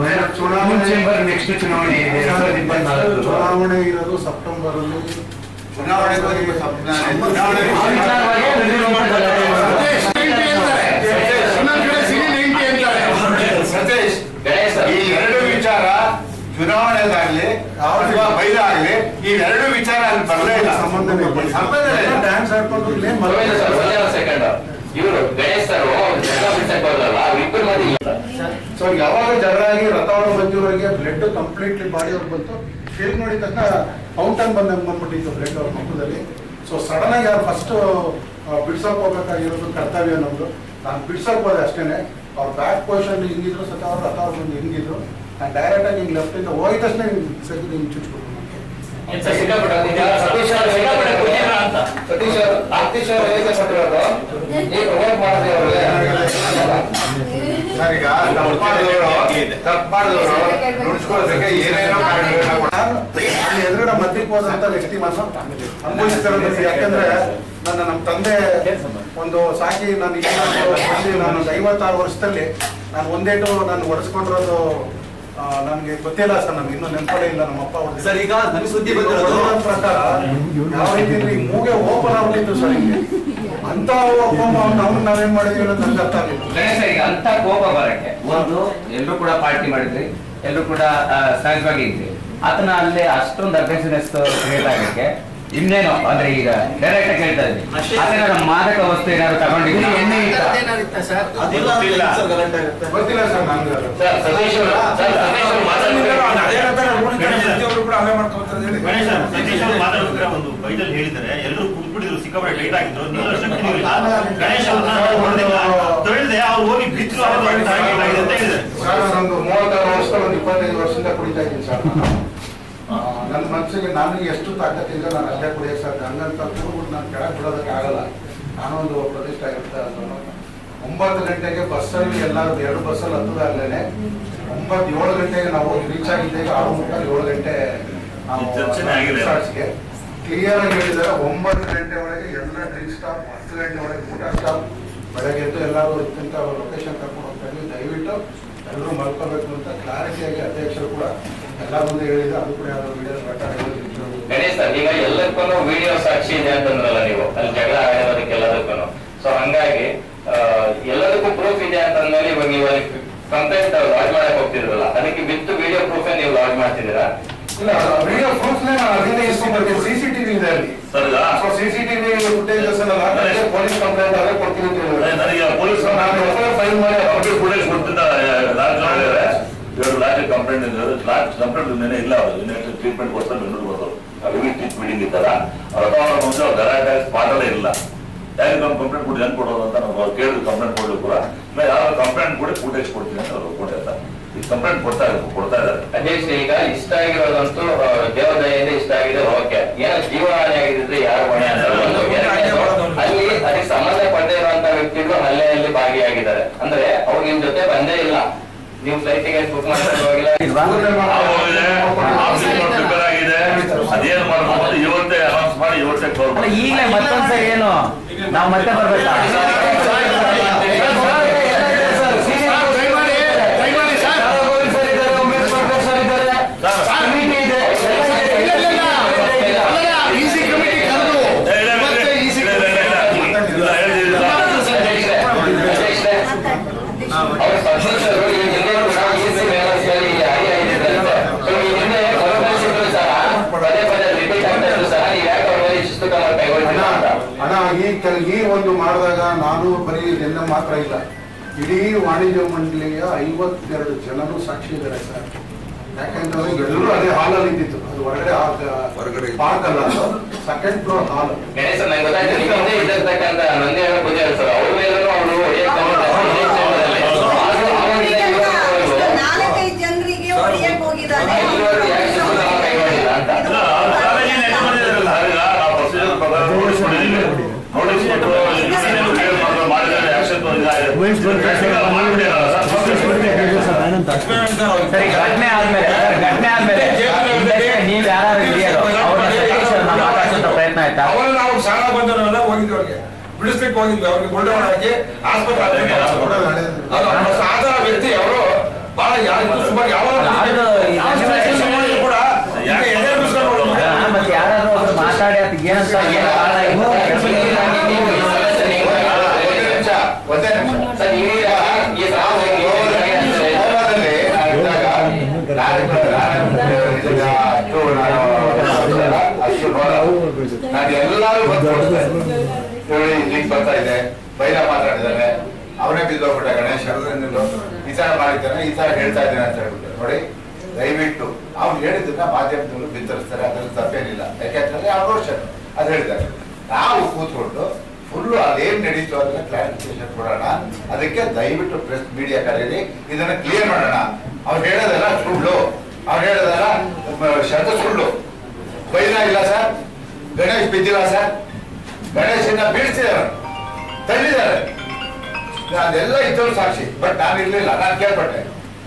ನೆಕ್ಸ್ಟ್ ಚುನಾವಣೆ ಇದೆ, 2024 ಚುನಾವಣೆ ಇರೋದು ಸೆಪ್ಟೆಂಬರ್ ಅಲ್ಲಿ. ಚುನಾವಣೆ ಈ 2 ವಿಚಾರ ಚುನಾವಣೆದಾಗ್ಲಿ ಅಥವಾ ಬೈದಾಗ್ಲಿ ಈ 2 ವಿಚಾರ ಅಲ್ಲಿ ಬರಲೇ ಇಲ್ಲ. ಡ್ಯಾನ್ಸ್ ಆಡ್ಕೊಂಡು ಸೊ ಯಾವಾಗ ಜರಾಗಿ ರಥಾವಣ ಬಂದಿವರೆಗೆ ಬ್ಲಡ್ ಕಂಪ್ಲೀಟ್ಲಿ ಬಾಡಿ ಅವ್ರಿಗೆ ಬಂತು. ಫೀಲ್ ನೋಡಿದ ತಕ್ಷಣ ಫೌಂಟನ್ ಬಂದ್ಬಿಟ್ಟಿತ್ತು ಬ್ಲಡ್ ಅವ್ರ ಮುಖದಲ್ಲಿ. ಸೊ ಸಡನ್ ಆಗಿ ಯಾರು ಫಸ್ಟ್ ಬಿಡ್ಸೋಕೆ ಹೋಗ್ಬೇಕಾಗಿರೋದು ಕರ್ತವ್ಯ ನಮ್ದು. ನಾನು ಬಿಡ್ಸೋಕೆ ಹೋದೆ ಅಷ್ಟೇನೆ. ಅವ್ರ ಬ್ಯಾಕ್ ಪೊಸಿಷನ್ ಹಿಂಗಿದ್ರು ಸತ ಅವ್ರು ರಥ ಅವ್ರು ಬಂದು ಹಿಂಗಿದ್ರು. ನಾನು ಡೈರೆಕ್ಟ್ ಆಗಿ ಹಿಂಗೆ ಲೆಫ್ಟ್ ಇಂದ ಹೋಗಿದ ತಕ್ಷಣ ಸೆಕೆಂಡ್ ಹಿಂಗೆ ಚುಚ್ಕೊಡ್ತೀನಿ. ಈಗ ತಪ್ಪಾಡಿದವರು ನುಡಿಸ್ಕೊಳ್ಳೋದಕ್ಕೆ ಏನೇನೋ ಎದುರುಗಡೆ ಮಧ್ಯಕ್ಕೆ ಹೋದಂತ ವ್ಯಕ್ತಿ ಮಾತ್ರ ಅನುಭವಿಸ್ತಿರೋದು. ಯಾಕಂದ್ರೆ ನಮ್ಮ ತಂದೆ ಒಂದು ಸಾಕಿ ನಾನು ನಾನು 56 ವರ್ಷದಲ್ಲಿ ನಾನು ಒಂದೇಟು ನಾನು ಹೊಡೆಸ್ಕೊಂಡಿರೋದು ನನ್ಗೆ ಗೊತ್ತಿಲ್ಲ ಸರ್. ನಮ್ಗೆ ಇನ್ನೂ ನೆನಪೇ ಇಲ್ಲ. ನಮ್ಮ ಅಪ್ಪ ಸರ್ ಈಗ ನಮಗೆ ಸುದ್ದಿ ಬಂದಿರೋದು ಪ್ರಕಾರ ಯಾವ ರೀತಿ ಮೂಗೆ ಓಪನ್ ಆಗ್ಬಿಟ್ಟಿತ್ತು ಸರ್. ಹಿಂಗೆ ಅಂತ ಅವ್ನು ನಾವೇನ್ ಮಾಡಿದ್ವಿ ಅನ್ನೋದು ನನ್ಗೆ ಅರ್ಥ ಆಗಿಲ್ಲ. ಈಗ ಅಂತ ಕೋಪ ಬರಕ್ಕೆ ಒಂದು ಎಲ್ಲರೂ ಕೂಡ ಪಾರ್ಟಿ ಮಾಡಿದ್ರಿ, ಎಲ್ಲರೂ ಕೂಡ ಸಹಜವಾಗಿ ಇದ್ರಿ. ಆತನ ಅಲ್ಲಿ ಅಷ್ಟೊಂದು ಅಗ್ರೆಸಿವ್ನೆಸ್ ಕ್ರಿಯೇಟ್ ಆಗಕ್ಕೆ ಇನ್ನೇನು ಅಂದ್ರೆ ಈಗ ಡೈರೆಕ್ಟ್ ಆಗಿ ಹೇಳ್ತಾ ಇದ್ವಿ ಅದನ್ನ ಮಾದಕ ವಸ್ತು ಏನಾದ್ರು ತಗೊಂಡಿದ್ರಿ, ಎಣ್ಣೆ ಗೊತ್ತಿಲ್ಲ ಸರ್ ನನ್ಗೆ. ಒಂದು ಬೈದಲ್ಲಿ ಹೇಳಿದ್ದಾರೆ ಎಲ್ಲರೂ ಕುಡ್ಬಿಟ್ಟಿದ್ರು, ಸಿಕ್ಕಾಪಟ್ಟೆ ಟೈಟ್ ಆಗಿದ್ರು. ಗಣೇಶ್ ತೊಳೆದೆ ಅವ್ರು ಹೋಗಿ ಬಿದ್ರು ಅಂತ ಹೇಳಿದ್ದಾರೆ. ಒಂದು 36 ವರ್ಷ ಒಂದು 25 ವರ್ಷದಿಂದ ಕುಡಿತಾ ಇದ್ದೀನಿ ಸರ್. ನನ್ನ ಮನಸ್ಸಿಗೆ ನನಗೆ ಎಷ್ಟು ತಾಕತ್ತಿಲ್ಲ ನಾನು ಅಲ್ಲೇ ಕುಡಿಯೋಕೆ ಸಾಧ್ಯ. ಹಂಗಂತ ಕುಡಿದ್ಬಿಟ್ಟು ನಾನು ಕೆಳಗೆ ಬಿಡೋದಕ್ಕೆ ಆಗಲ್ಲ. ನಾನೊಂದು ಪ್ರತಿಷ್ಠೆ ಆಗಿರುತ್ತೆ ಅಂತ 9 ಗಂಟೆಗೆ ಬಸ್ಸಲ್ಲಿ ಎಲ್ಲರೂ 2 ಬಸ್ಸಲ್ಲಿ ಹತ್ತದಾಗಲೇ 7 ಗಂಟೆಗೆ ನಾವು ರೀಚ್ ಆಗಿದ್ದೇವೆ. 6:30 7 ಗಂಟೆ ರಿಸಾರ್ಟ್ಸ್ಗೆ ಕ್ಲಿಯರ್ ಆಗಿ ಹೇಳಿದ್ದಾರೆ. 9 ಗಂಟೆ ಒಳಗೆ ಎಲ್ಲ ಡ್ರಿಂಕ್ ಸ್ಟಾಪ್, 10 ಗಂಟೆ ಒಳಗೆ ಊಟ ಸ್ಟಾಪ್. ಬೆಳಗ್ಗೆ ಎದ್ದು ಎಲ್ಲರೂ ಇಂಥ ಲೊಕೇಶನ್ ಕರ್ಕೊಂಡು ಹೋಗ್ತಾ ಇದ್ವಿ. ದಯವಿಟ್ಟು ಎಲ್ಲರೂ ಮಲ್ಕೋಬೇಕು ಅಂತ ಕ್ಲಾರಿಟಿಯಾಗಿ ಅಧ್ಯಕ್ಷರು ಕೂಡ ಎಲ್ಲ ಮುಂದೆ ಹೇಳಿದ್ರು. ಅದು ಕೂಡ ಯಾರು ವಿಡಿಯೋ ಗಣೇಶ್ ಸರ್, ಈಗ ಎಲ್ಲಕ್ಕೂ ವಿಡಿಯೋ ಸಾಕ್ಷಿ ಇದೆ ಅಂತಂದ್ರಲ್ಲ ನೀವು, ಅಲ್ಲಿ ಜಗಳ ಆಗಿರೋದಕ್ಕೆಲ್ಲದಕ್ಕೂ. ಸೊ ಹಂಗಾಗಿ ಎಲ್ಲದಕ್ಕೂ ಪ್ರೂಫ್ ಇದೆ ಅಂತಂದ್ಮೇಲೆ ಇವಾಗ ನೀವು ಕಂಪ್ಲೇಂಟ್ ಲಾಂಚ್ ಮಾಡಕ್ ಹೋಗ್ತಿದ್ರಲ್ಲ, ಅದಕ್ಕೆ ವಿತ್ ವಿಡಿಯೋ ಪ್ರೂಫ್ ನೀವು ಲಾಂಚ್ ಮಾಡ್ತಿದ್ದೀರಾ? ಇಲ್ಲ, ವಿಡಿಯೋ ಪ್ರೂಫ್ ಸಿಸಿಟಿವಿ ಇದೆ ಅಲ್ಲಿ. ಸಿಸಿಟಿವಿ ಫುಟೇಜಸ್ ಪೊಲೀಸ್ ಕಂಪ್ಲೇಂಟ್ ಅದೇ ಕೊಡ್ತೀನಿ ಅಂತ ಹೇಳಿದ್ರೆ ನನಗೆ ಪೊಲೀಸ್ ಫೈಲ್ ಮಾಡಿ ಫುಟೇಜ್ ಕೊಡ್ತಿದ್ದ ಲಾಸ್ಟ್ ಕಂಪ್ಲೇಂಟ್ ಕಂಪ್ಲೇಂಟ್ ಇಲ್ಲ. ಅವರು ಟ್ರೀಟ್ಮೆಂಟ್ ಕೊಡ್ತಾರೆ, ಬೆಂಗಳೂರು ಬರೋದು ಟ್ರೀಟ್ಮೆಂಟ್ ಇದ್ದಾರ ಅವ್ರ ಮುಂದೆ ಅವ್ರ ಗಲಾಟೆ ಸ್ಪಾಟಲ್ಲೇ ಇಲ್ಲ. ಯಾಕೆ ನಾವು ಕಂಪ್ಲೇಂಟ್ ಕೊಡಿ ಹೆಂಗ್ ಕೊಡೋದು ಅಂತ ನಾವು ಕೇಳಿದ್ರು. ಕಂಪ್ಲೇಂಟ್ ಕೊಡಲಿ ಕೂಡ ಇಲ್ಲ, ಯಾವ ಕಂಪ್ಲೇಂಟ್ ಕೊಡಿ ಫುಟೇಜ್ ಕೊಡ್ತೀನಿ ಅಂತ ಅವ್ರು ಕೊಟ್ಟಿರ್ತಾರೆ. ಈ ಕಂಪ್ಲೇಂಟ್ ಕೊಡ್ತಾ ಇದ್ದಾರೆ. ಅಧ್ಯಕ್ಷ, ಈಗ ಇಷ್ಟ ಆಗಿರೋದಂತೂ ದೇವದಯೆಯಿಂದ ಇಷ್ಟ ಆಗಿದೆ, ಓಕೆ. ಏನೋ ಜೀವಹಾನಿ ಆಗಿದ್ರೆ ಯಾರು ಹೊಣೆ ಅಂತ ಅಲ್ಲಿ ಅದಕ್ಕೆ ಸಂಬಂಧಪಟ್ಟೇ ಇರುವಂತ ವ್ಯಕ್ತಿಗಳು ಹಲ್ಲೆಯಲ್ಲಿ ಭಾಗಿಯಾಗಿದ್ದಾರೆ. ಅಂದ್ರೆ ಅವ್ರು ನಿಮ್ ಜೊತೆ ಬಂದೇ ಇಲ್ಲ, ನೀವು ಫ್ಲೈಟ್ ಟಿಕೆಟ್ ಬುಕ್ ಮಾಡಕ್ಕೆ ಹೋಗಿಲ್ಲ. ಅದೇನು ಮಾಡ್ಬೋದು ಇವತ್ತೇ ಅನೌನ್ಸ್ ಮಾಡಿ ಇವತ್ತೇ ಈಗಲೇ ಮತ್ತೊಂದ್ಸರಿ ಏನು ನಾವು ಮತ್ತೆ ಬರ್ಬೇಕಾ? ಈ ಒಂದು ಮಾಡಿದಾಗ ನಾನು ಬರೀ ನಿನ್ನೆ ಮಾತ್ರ ಇಲ್ಲ, ಇಡೀ ವಾಣಿಜ್ಯ ಮಂಡಳಿಯ 52 ಜನರು ಸಾಕ್ಷಿ ಇದ್ದಾರೆ ಸರ್. ಯಾಕೆಂದ್ರೆ ಎಲ್ಲರೂ ಅದೇ ಹಾಲಲ್ಲಿ ಇದ್ದಿತ್ತು, ಅದು ಹೊರಗಡೆ ಪಾರ್ಕ್ ಅಲ್ಲ, ಸೆಕೆಂಡ್ ಫ್ಲೋರ್ ಹಾಲ್. ಘಟನೆ ಆದ್ಮೇಲೆ ನೀವ್ ಯಾರು ಪ್ರಯತ್ನ ಆಯ್ತಾ? ಅವಳು ನಾವು ಸಾಲ ಬಂದವರೆಲ್ಲ ಹೋಗಿದ್ವಿ, ಅವ್ರಿಗೆ ಬಿಡಿಸ್ಲಿಕ್ಕೆ ಹೋಗಿದ್ವಿ, ಅವ್ರಿಗೆ ಗುಂಡೆ ಮಾಡಕ್ಕೆ ಆಸ್ಪತ್ರೆ ಆಧಾರ ವ್ಯಕ್ತಿ ಅವರು ಬಹಳ ಸುಮಾರು ಕೂಡ ಮತ್ತೆ ಯಾರಾದ್ರೂ ಮಾತಾಡಿ ಅದಕ್ಕೆ ಏನಂತ ಎಲ್ಲರೂ ಬರ್ತಾ ಇದೆ, ಬೈರ ಮಾತಾಡಿದ್ದಾನೆ, ಅವನೇ ಬಿದ್ದೋಗ್ಬಿಟ್ಟ ಗಣೇಶ್, ಈ ತರ ಮಾಡಿದ್ದಾನೆ, ಈ ತರ ಹೇಳ್ತಾ ಇದ್ದಾನೆ ಅಂತ ಹೇಳ್ಬಿಟ್ಟು. ನೋಡಿ, ದಯವಿಟ್ಟು ಅವ್ನು ಹೇಳಿದ್ದನ್ನ ಮಾಧ್ಯಮದವರು ಬಿತ್ತರಿಸ್ತಾರೆ, ಅದ್ರಲ್ಲಿ ತಪ್ಪೇನಿಲ್ಲ. ಯಾಕೆಂದ್ರೆ ಅವ್ರ ವರ್ಷನ್ ಅದು ಹೇಳಿದ್ದಾರೆ. ನಾವು ಕೂತ್ಕೊಂಡು ಫುಲ್ಲು ಅದೇನ್ ನಡೀತು ಅದನ್ನ ಕ್ಲಾರಿಫಿಕೇಶನ್ ಕೊಡೋಣ. ಅದಕ್ಕೆ ದಯವಿಟ್ಟು ಪ್ರೆಸ್ ಮೀಡಿಯಾ ಕರೀರಿ, ಇದನ್ನ ಕ್ಲಿಯರ್ ಮಾಡೋಣ. ಅವ್ರು ಹೇಳೋದಲ್ಲ ಸುಳ್ಳು, ಅವ್ರು ಹೇಳೋದಲ್ಲ ಶತ ಸುಳ್ಳು. ಬೈರ ಇಲ್ಲ ಸರ್, ಗಣೇಶ್ ಬಿದ್ದಿಲ್ಲ ಸರ್, ಗಣೇಶನ್ನ ಬೀಳ್ಸಿದ್ದಾರೆ, ತಳ್ಳಿದ್ದಾರೆ, ಅದೆಲ್ಲ ಇದ್ದವರು ಸಾಕ್ಷಿ. ಬಟ್ ನಾನು ಇರ್ಲಿಲ್ಲ, ನಾನು ಕೇಳ್ಪಟ್ಟೆ,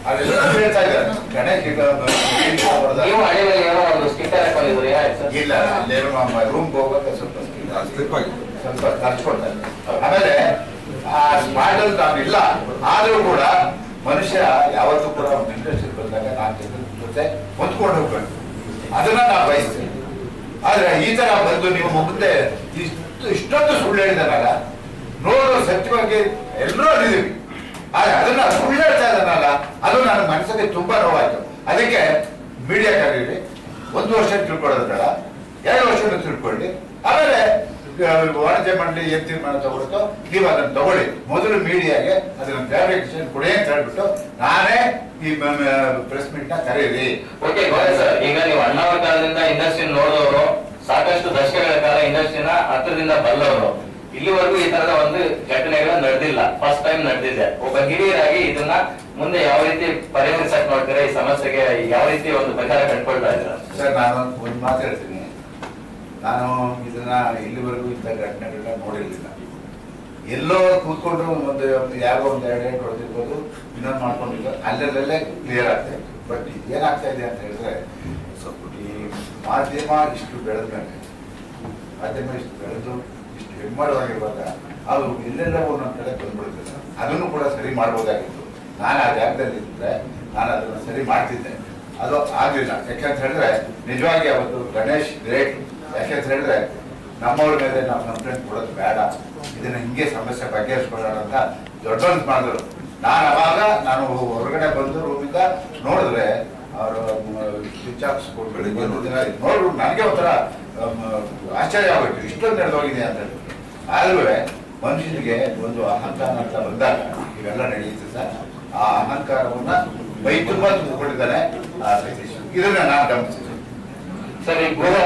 ಅದೆಲ್ಲ ಹೇಳ್ತಾ ಇದ್ದಾರೆ. ಗಣೇಶ್ ಇಲ್ಲ, ರೂಮ್ಗೆ ಹೋಗೋಕೆ ಸ್ವಲ್ಪ ಖರ್ಚ್ಕೊಡ್ತಾರೆ. ಆಮೇಲೆ ಆ ಸ್ಪಾಟಲ್ಲಿ ನಾನು ಇಲ್ಲ, ಆದ್ರೂ ಕೂಡ ಮನುಷ್ಯ ಯಾವತ್ತೂ ಕೂಡ ಇಂಡಸ್ಟ್ರಿ ಬಂದಾಗ ನಾನು ಜೊತೆ ಹೊಂದ್ಕೊಂಡು ಹೋಗ್ಬೇಕು, ಅದನ್ನ ನಾವು ಬಯಸ್ತೀವಿ. ಆದ್ರೆ ಈ ತರ ಬಂದು ನೀವು ಮುಂದೆ ಇಷ್ಟೊಂದು ಸುಳ್ಳು ಹೇಳಿದಾನಲ್ಲ, ನೋಡೋ ಸತ್ಯವಾಗಿ ಎಲ್ಲರೂ ಅಲ್ಲಿದ್ದೀವಿ, ಆದ್ರೆ ಅದನ್ನ ಸುಳ್ಳು ಹೇಳ್ತಾ ಇದ್ದಾನಲ್ಲ, ಅದು ನನ್ನ ಮನಸ್ಸಿಗೆ ತುಂಬಾ ನೋವಾಯ್ತು. ಅದಕ್ಕೆ ಮೀಡಿಯಾ ಕರೀರಿ, 1 ವರ್ಷ ತಿಳ್ಕೊಳ್ಳೋದು ಬೇಡ, 2 ವರ್ಷ ತಿಳ್ಕೊಳ್ಳಿ. ಆಮೇಲೆ ವಾಣಿಜ್ಯ ಮಂಡಳಿ ಏನ್ ತೀರ್ಮಾನ ತಗೊಳ್ತೋ ನೀವು ಅದನ್ನ ತಗೊಳ್ಳಿ. ಮೊದಲು ಮೀಡಿಯಾಗೆ ಅದನ್ನ ಕ್ಲಾರಿಫಿಕೇಶನ್ ಕೊಡಿ ಅಂತ ಹೇಳ್ಬಿಟ್ಟು ನಾನೇ ಈ ಪ್ರೆಸ್ ಮೀಟ್ ನ ಕರೀರಿ. ಓಕೆ ಸರ್, ಈಗ ನೀವು ಅಣ್ಣಾವ್ರ ಕಾಲದಿಂದ ಇಂಡಸ್ಟ್ರಿ ನೋಡಿದವರು, ಸಾಕಷ್ಟು ದಶಕಗಳ ಕಾಲ ಇಂಡಸ್ಟ್ರಿನ ಹತ್ರದಿಂದ ಬಲ್ಲವರು, ಇಲ್ಲಿವರೆಗೂ ಈ ತರದ ಒಂದು ಘಟನೆಗಳು ನಡೆದಿಲ್ಲ, ಫಸ್ಟ್ ಟೈಮ್ ನಡೆದಿದೆ. ಒಬ್ಬ ಹಿರಿಯರಾಗಿ ಇದನ್ನ ಮುಂದೆ ಯಾವ ರೀತಿ ಪರಿಹರಿಸಕ್ ನೋಡ್ತೀರಾ? ಈ ಸಮಸ್ಯೆಗೆ ಯಾವ ರೀತಿ ಒಂದು ಪರಿಹಾರ ಕಂಡುಕೊಳ್ತಾ ಇದ್ದೀರಾ? ಸರ್, ನಾನು ಒಂದು ಮಾತು ಹೇಳ್ತೀನಿ, ನಾನು ಇದನ್ನ ಇಲ್ಲಿವರೆಗೂ ಇಂಥ ಘಟನೆಗಳನ್ನ ನೋಡಿರ್ಲಿಲ್ಲ. ಎಲ್ಲೋ ಕೂತ್ಕೊಂಡು ಒಂದು ಯಾರೋ ಒಂದು 2 ಏಟ್ ಹೊಡೆದಿರ್ಬೋದು, ಇನ್ನೊಂದು ಮಾಡ್ಕೊಂಡಿಲ್ಲ, ಅಲ್ಲಲ್ಲೇ ಕ್ಲಿಯರ್ ಆಗ್ತದೆ. ಬಟ್ ಏನಾಗ್ತಾ ಇದೆ ಅಂತ ಹೇಳಿದ್ರೆ, ಸ್ವಲ್ಪ ಈ ಮಾಧ್ಯಮ ಇಷ್ಟು ಬೆಳೆದ ಮೇಲೆ, ಮಾಧ್ಯಮ ಇಷ್ಟು ಬೆಳೆದು ಇಷ್ಟು ಹೆಮ್ಮರವಾಗಿರುವಾಗ ಅದು ಎಲ್ಲೆಲ್ಲ ಒಂದೊಂದು ಕಡೆ ಬಂದ್ಬಿಡುತ್ತೆ ಸರ್. ಅದನ್ನು ಕೂಡ ಸರಿ ಮಾಡ್ಬೋದಾಗಿತ್ತು. ನಾನು ಆ ಜಾಗದಲ್ಲಿ ಇದ್ದರೆ ನಾನು ಅದನ್ನು ಸರಿ ಮಾಡ್ತಿದ್ದೆ, ಅದು ಆಗಲಿಲ್ಲ. ಯಾಕೆಂತ ಹೇಳಿದ್ರೆ ನಿಜವಾಗಿ ಅವತ್ತು ಗಣೇಶ್ ಗ್ರೇಟ್. ಯಾಕೆಂತ ಹೇಳಿದ್ರೆ ನಮ್ಮವ್ರ ಮೇಲೆ ನಾವು ಕಂಪ್ಲೇಂಟ್ ಕೊಡೋದು ಬೇಡ, ಇದನ್ನ ಹಿಂಗೆ ಸಮಸ್ಯೆ ಬಗೆಹರಿಸ್ಕೊಳ್ಳೋಣ ಅಂತ ದೊಡ್ಡೊಂದು ಮಾಡಿದ್ರು. ನಾನು ಹೊರಗಡೆ ಬಂದು ರೂಮಿಂದ ನೋಡಿದ್ರೆ ಅವರು ಸ್ವಿಚ್ ಆಫ್ ಬೆಳಿಗ್ಗೆ ನೋಡ್ರು ನನಗೆ ಒಂಥರ ಆಶ್ಚರ್ಯ ಆಗೋಯ್ತು, ಇಷ್ಟೊಂದು ನಡೆದೋಗಿದೆ ಅಂತ ಹೇಳಿ. ಆದ್ರೂ ಮನುಷ್ಯನಿಗೆ ಒಂದು ಅಹಂಕಾರ ಅಂತ ಬಂದಾಗ ಇವೆಲ್ಲ ನಡೆಯುತ್ತೆ ಸರ್. ಆ ಅಹಂಕಾರವನ್ನ ಬೈ ತುಂಬಾ ತುಂಬಿಕೊಂಡಿದ್ದಾನೆ ಇದನ್ನ ನಾನು ಗಮನಿಸಿದ್ದೆ ಸರ್. ಈ ಗೋವಾ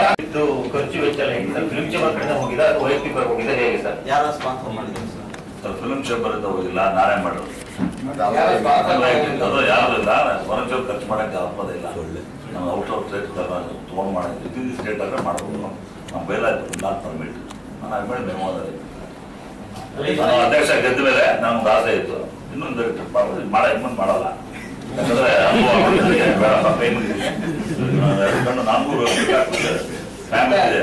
ಖರ್ಚು ವೆಚ್ಚ ಎಲ್ಲ ಹೇಗೆ ಸರ್? ಫಿಲ್ಮ್ ಚೇಂಬರ್ ಕಡೆ ಹೋಗಿದ ಅಥವಾ ವೈಯಕ್ತಿಕ ಹೋಗಿದ ಹೇಗೆ ಸರ್? ಯಾರ ಸ್ಪಾನ್ಸರ್ ಮಾಡಿದ್ರು ಸರ್? ಫಿಲ್ಮ್ ಚೇಂಬರ್ ಇಂದ ಹೋಗಿಲ್ಲ, ನಾನೇ ಮಾಡೋದು. ಅದು ಯಾರಿಲ್ಲ, ಫರ್ನಿಚರ್ ಖರ್ಚು ಮಾಡಕ್ಕೆ ಆಗೋದೇ ಇಲ್ಲ. ನಾವು ಔಟ್ ಆಫ್ ಸ್ಟೇಟ್ ತೊಗೊಂಡು ಮಾಡಿದ್ವಿ, ವಿತಿನ್ ಸ್ಟೇಟ್ ಆದ್ರೆ ಮಾಡ್ಬೋದು. ನಮ್ಮ ಬೈಲಾಯ್ತು ನಾಟ್ ಪರ್ಮಿಟ್, ನಾನು ಆದ್ಮೇಲೆ ಮೆಮೋದಲ್ಲಿ ನಾನು ಅಧ್ಯಕ್ಷ ಗೆದ್ದ ಮೇಲೆ ನಮ್ಗೆ ಆಸೆ ಇತ್ತು, ಇನ್ನೊಂದು ಇನ್ನೊಂದು ಮಾಡಲ್ಲ. ಯಾಕಂದ್ರೆ ಬೇಡಪ್ಪ ಕೈ ಮುಗಿದಿದೆ, ನನಗೂ ಫ್ಯಾಮಿಲಿ ಇದೆ.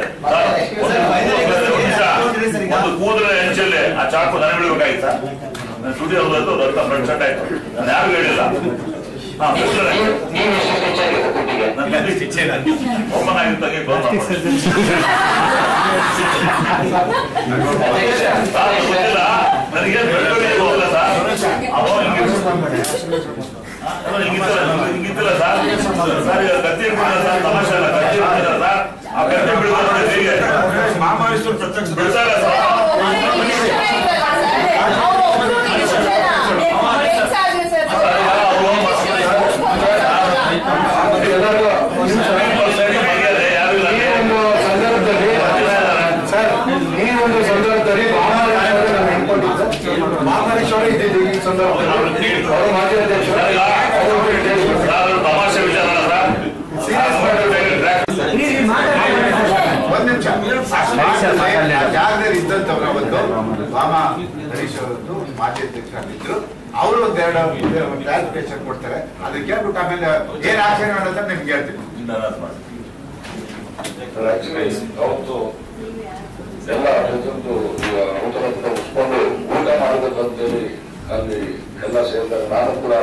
ಒಂದು ಕೂದಲ ಹೆಂಚಲ್ಲಿ ಆ ಚಾಕು ನನಗೆ ಬಿಡಬೇಕಾಗಿತ್ತ, ಸ್ಟುಡಿಯೋ ದೊಡ್ಡ ಫ್ರೆಂಡ್ ಸೆಟ್ ಆಯ್ತು, ನಾನು ಯಾರು ಹೇಳಿಲ್ಲ. ಓಪನ್ ಆಗಿರ್ತಾಗೆ ನನಗೆ ಹೋಗಲ್ಲ ಸರ್. ಹಿಂಗಿತ್ತಲ್ಲ ಸರ್, ಸರ್ ಈಗ ಕತ್ತಿ ಇಟ್ಕೊಂಡ ಸರ್, ತಮಾಷೆ ಅಲ್ಲ, ಕತ್ತಿ ಇಟ್ಕೊಂಡ ಸರ್, ಆ ಕತ್ತಿ ಬಿಡ್ತಾರೆ ಹೇಗೆ ಬಿಡ್ತಾರೆ ಸರ್. ಸಂದರ್ಭದಲ್ಲಿ ಅವರು ಮಾಜಿ ಅಧ್ಯಕ್ಷರು ತಮಾಷೆ ವಿಚಾರ ಒಂದ್ ನಿಮಿಷ ಜಾಗದಲ್ಲಿ ಇದ್ದಂತವ್ರ ಒಂದು ಮಾಮ ಹರೀಶ್ ಅವರದ್ದು ಮಾಜಿ ಅಧ್ಯಕ್ಷರಾಗಿದ್ರು ಅವರು ಒಂದೆರಡು ಕ್ಲಾರಿಫಿಕೇಶನ್ ಕೊಡ್ತಾರೆ ಅದನ್ನ ಕೇಳ್ಬಿಟ್ಟು ಆಮೇಲೆ ಏನ್ ಆಚರಣೆ ಮಾಡೋದ ನಿಮ್ಗೆ ಹೇಳ್ತೀನಿ. ಆಕ್ಚುಲಿ ಅವತ್ತು ಎಲ್ಲ ಪ್ರತಿಯೊಂದು ಊಟ ಉಸ್ಕೊಂಡು ಊಟ ಮಾಡಬೇಕಂತೇಳಿ ಅಲ್ಲಿ ಎಲ್ಲ ಸೇರಿದಾಗ ನಾನು ಕೂಡ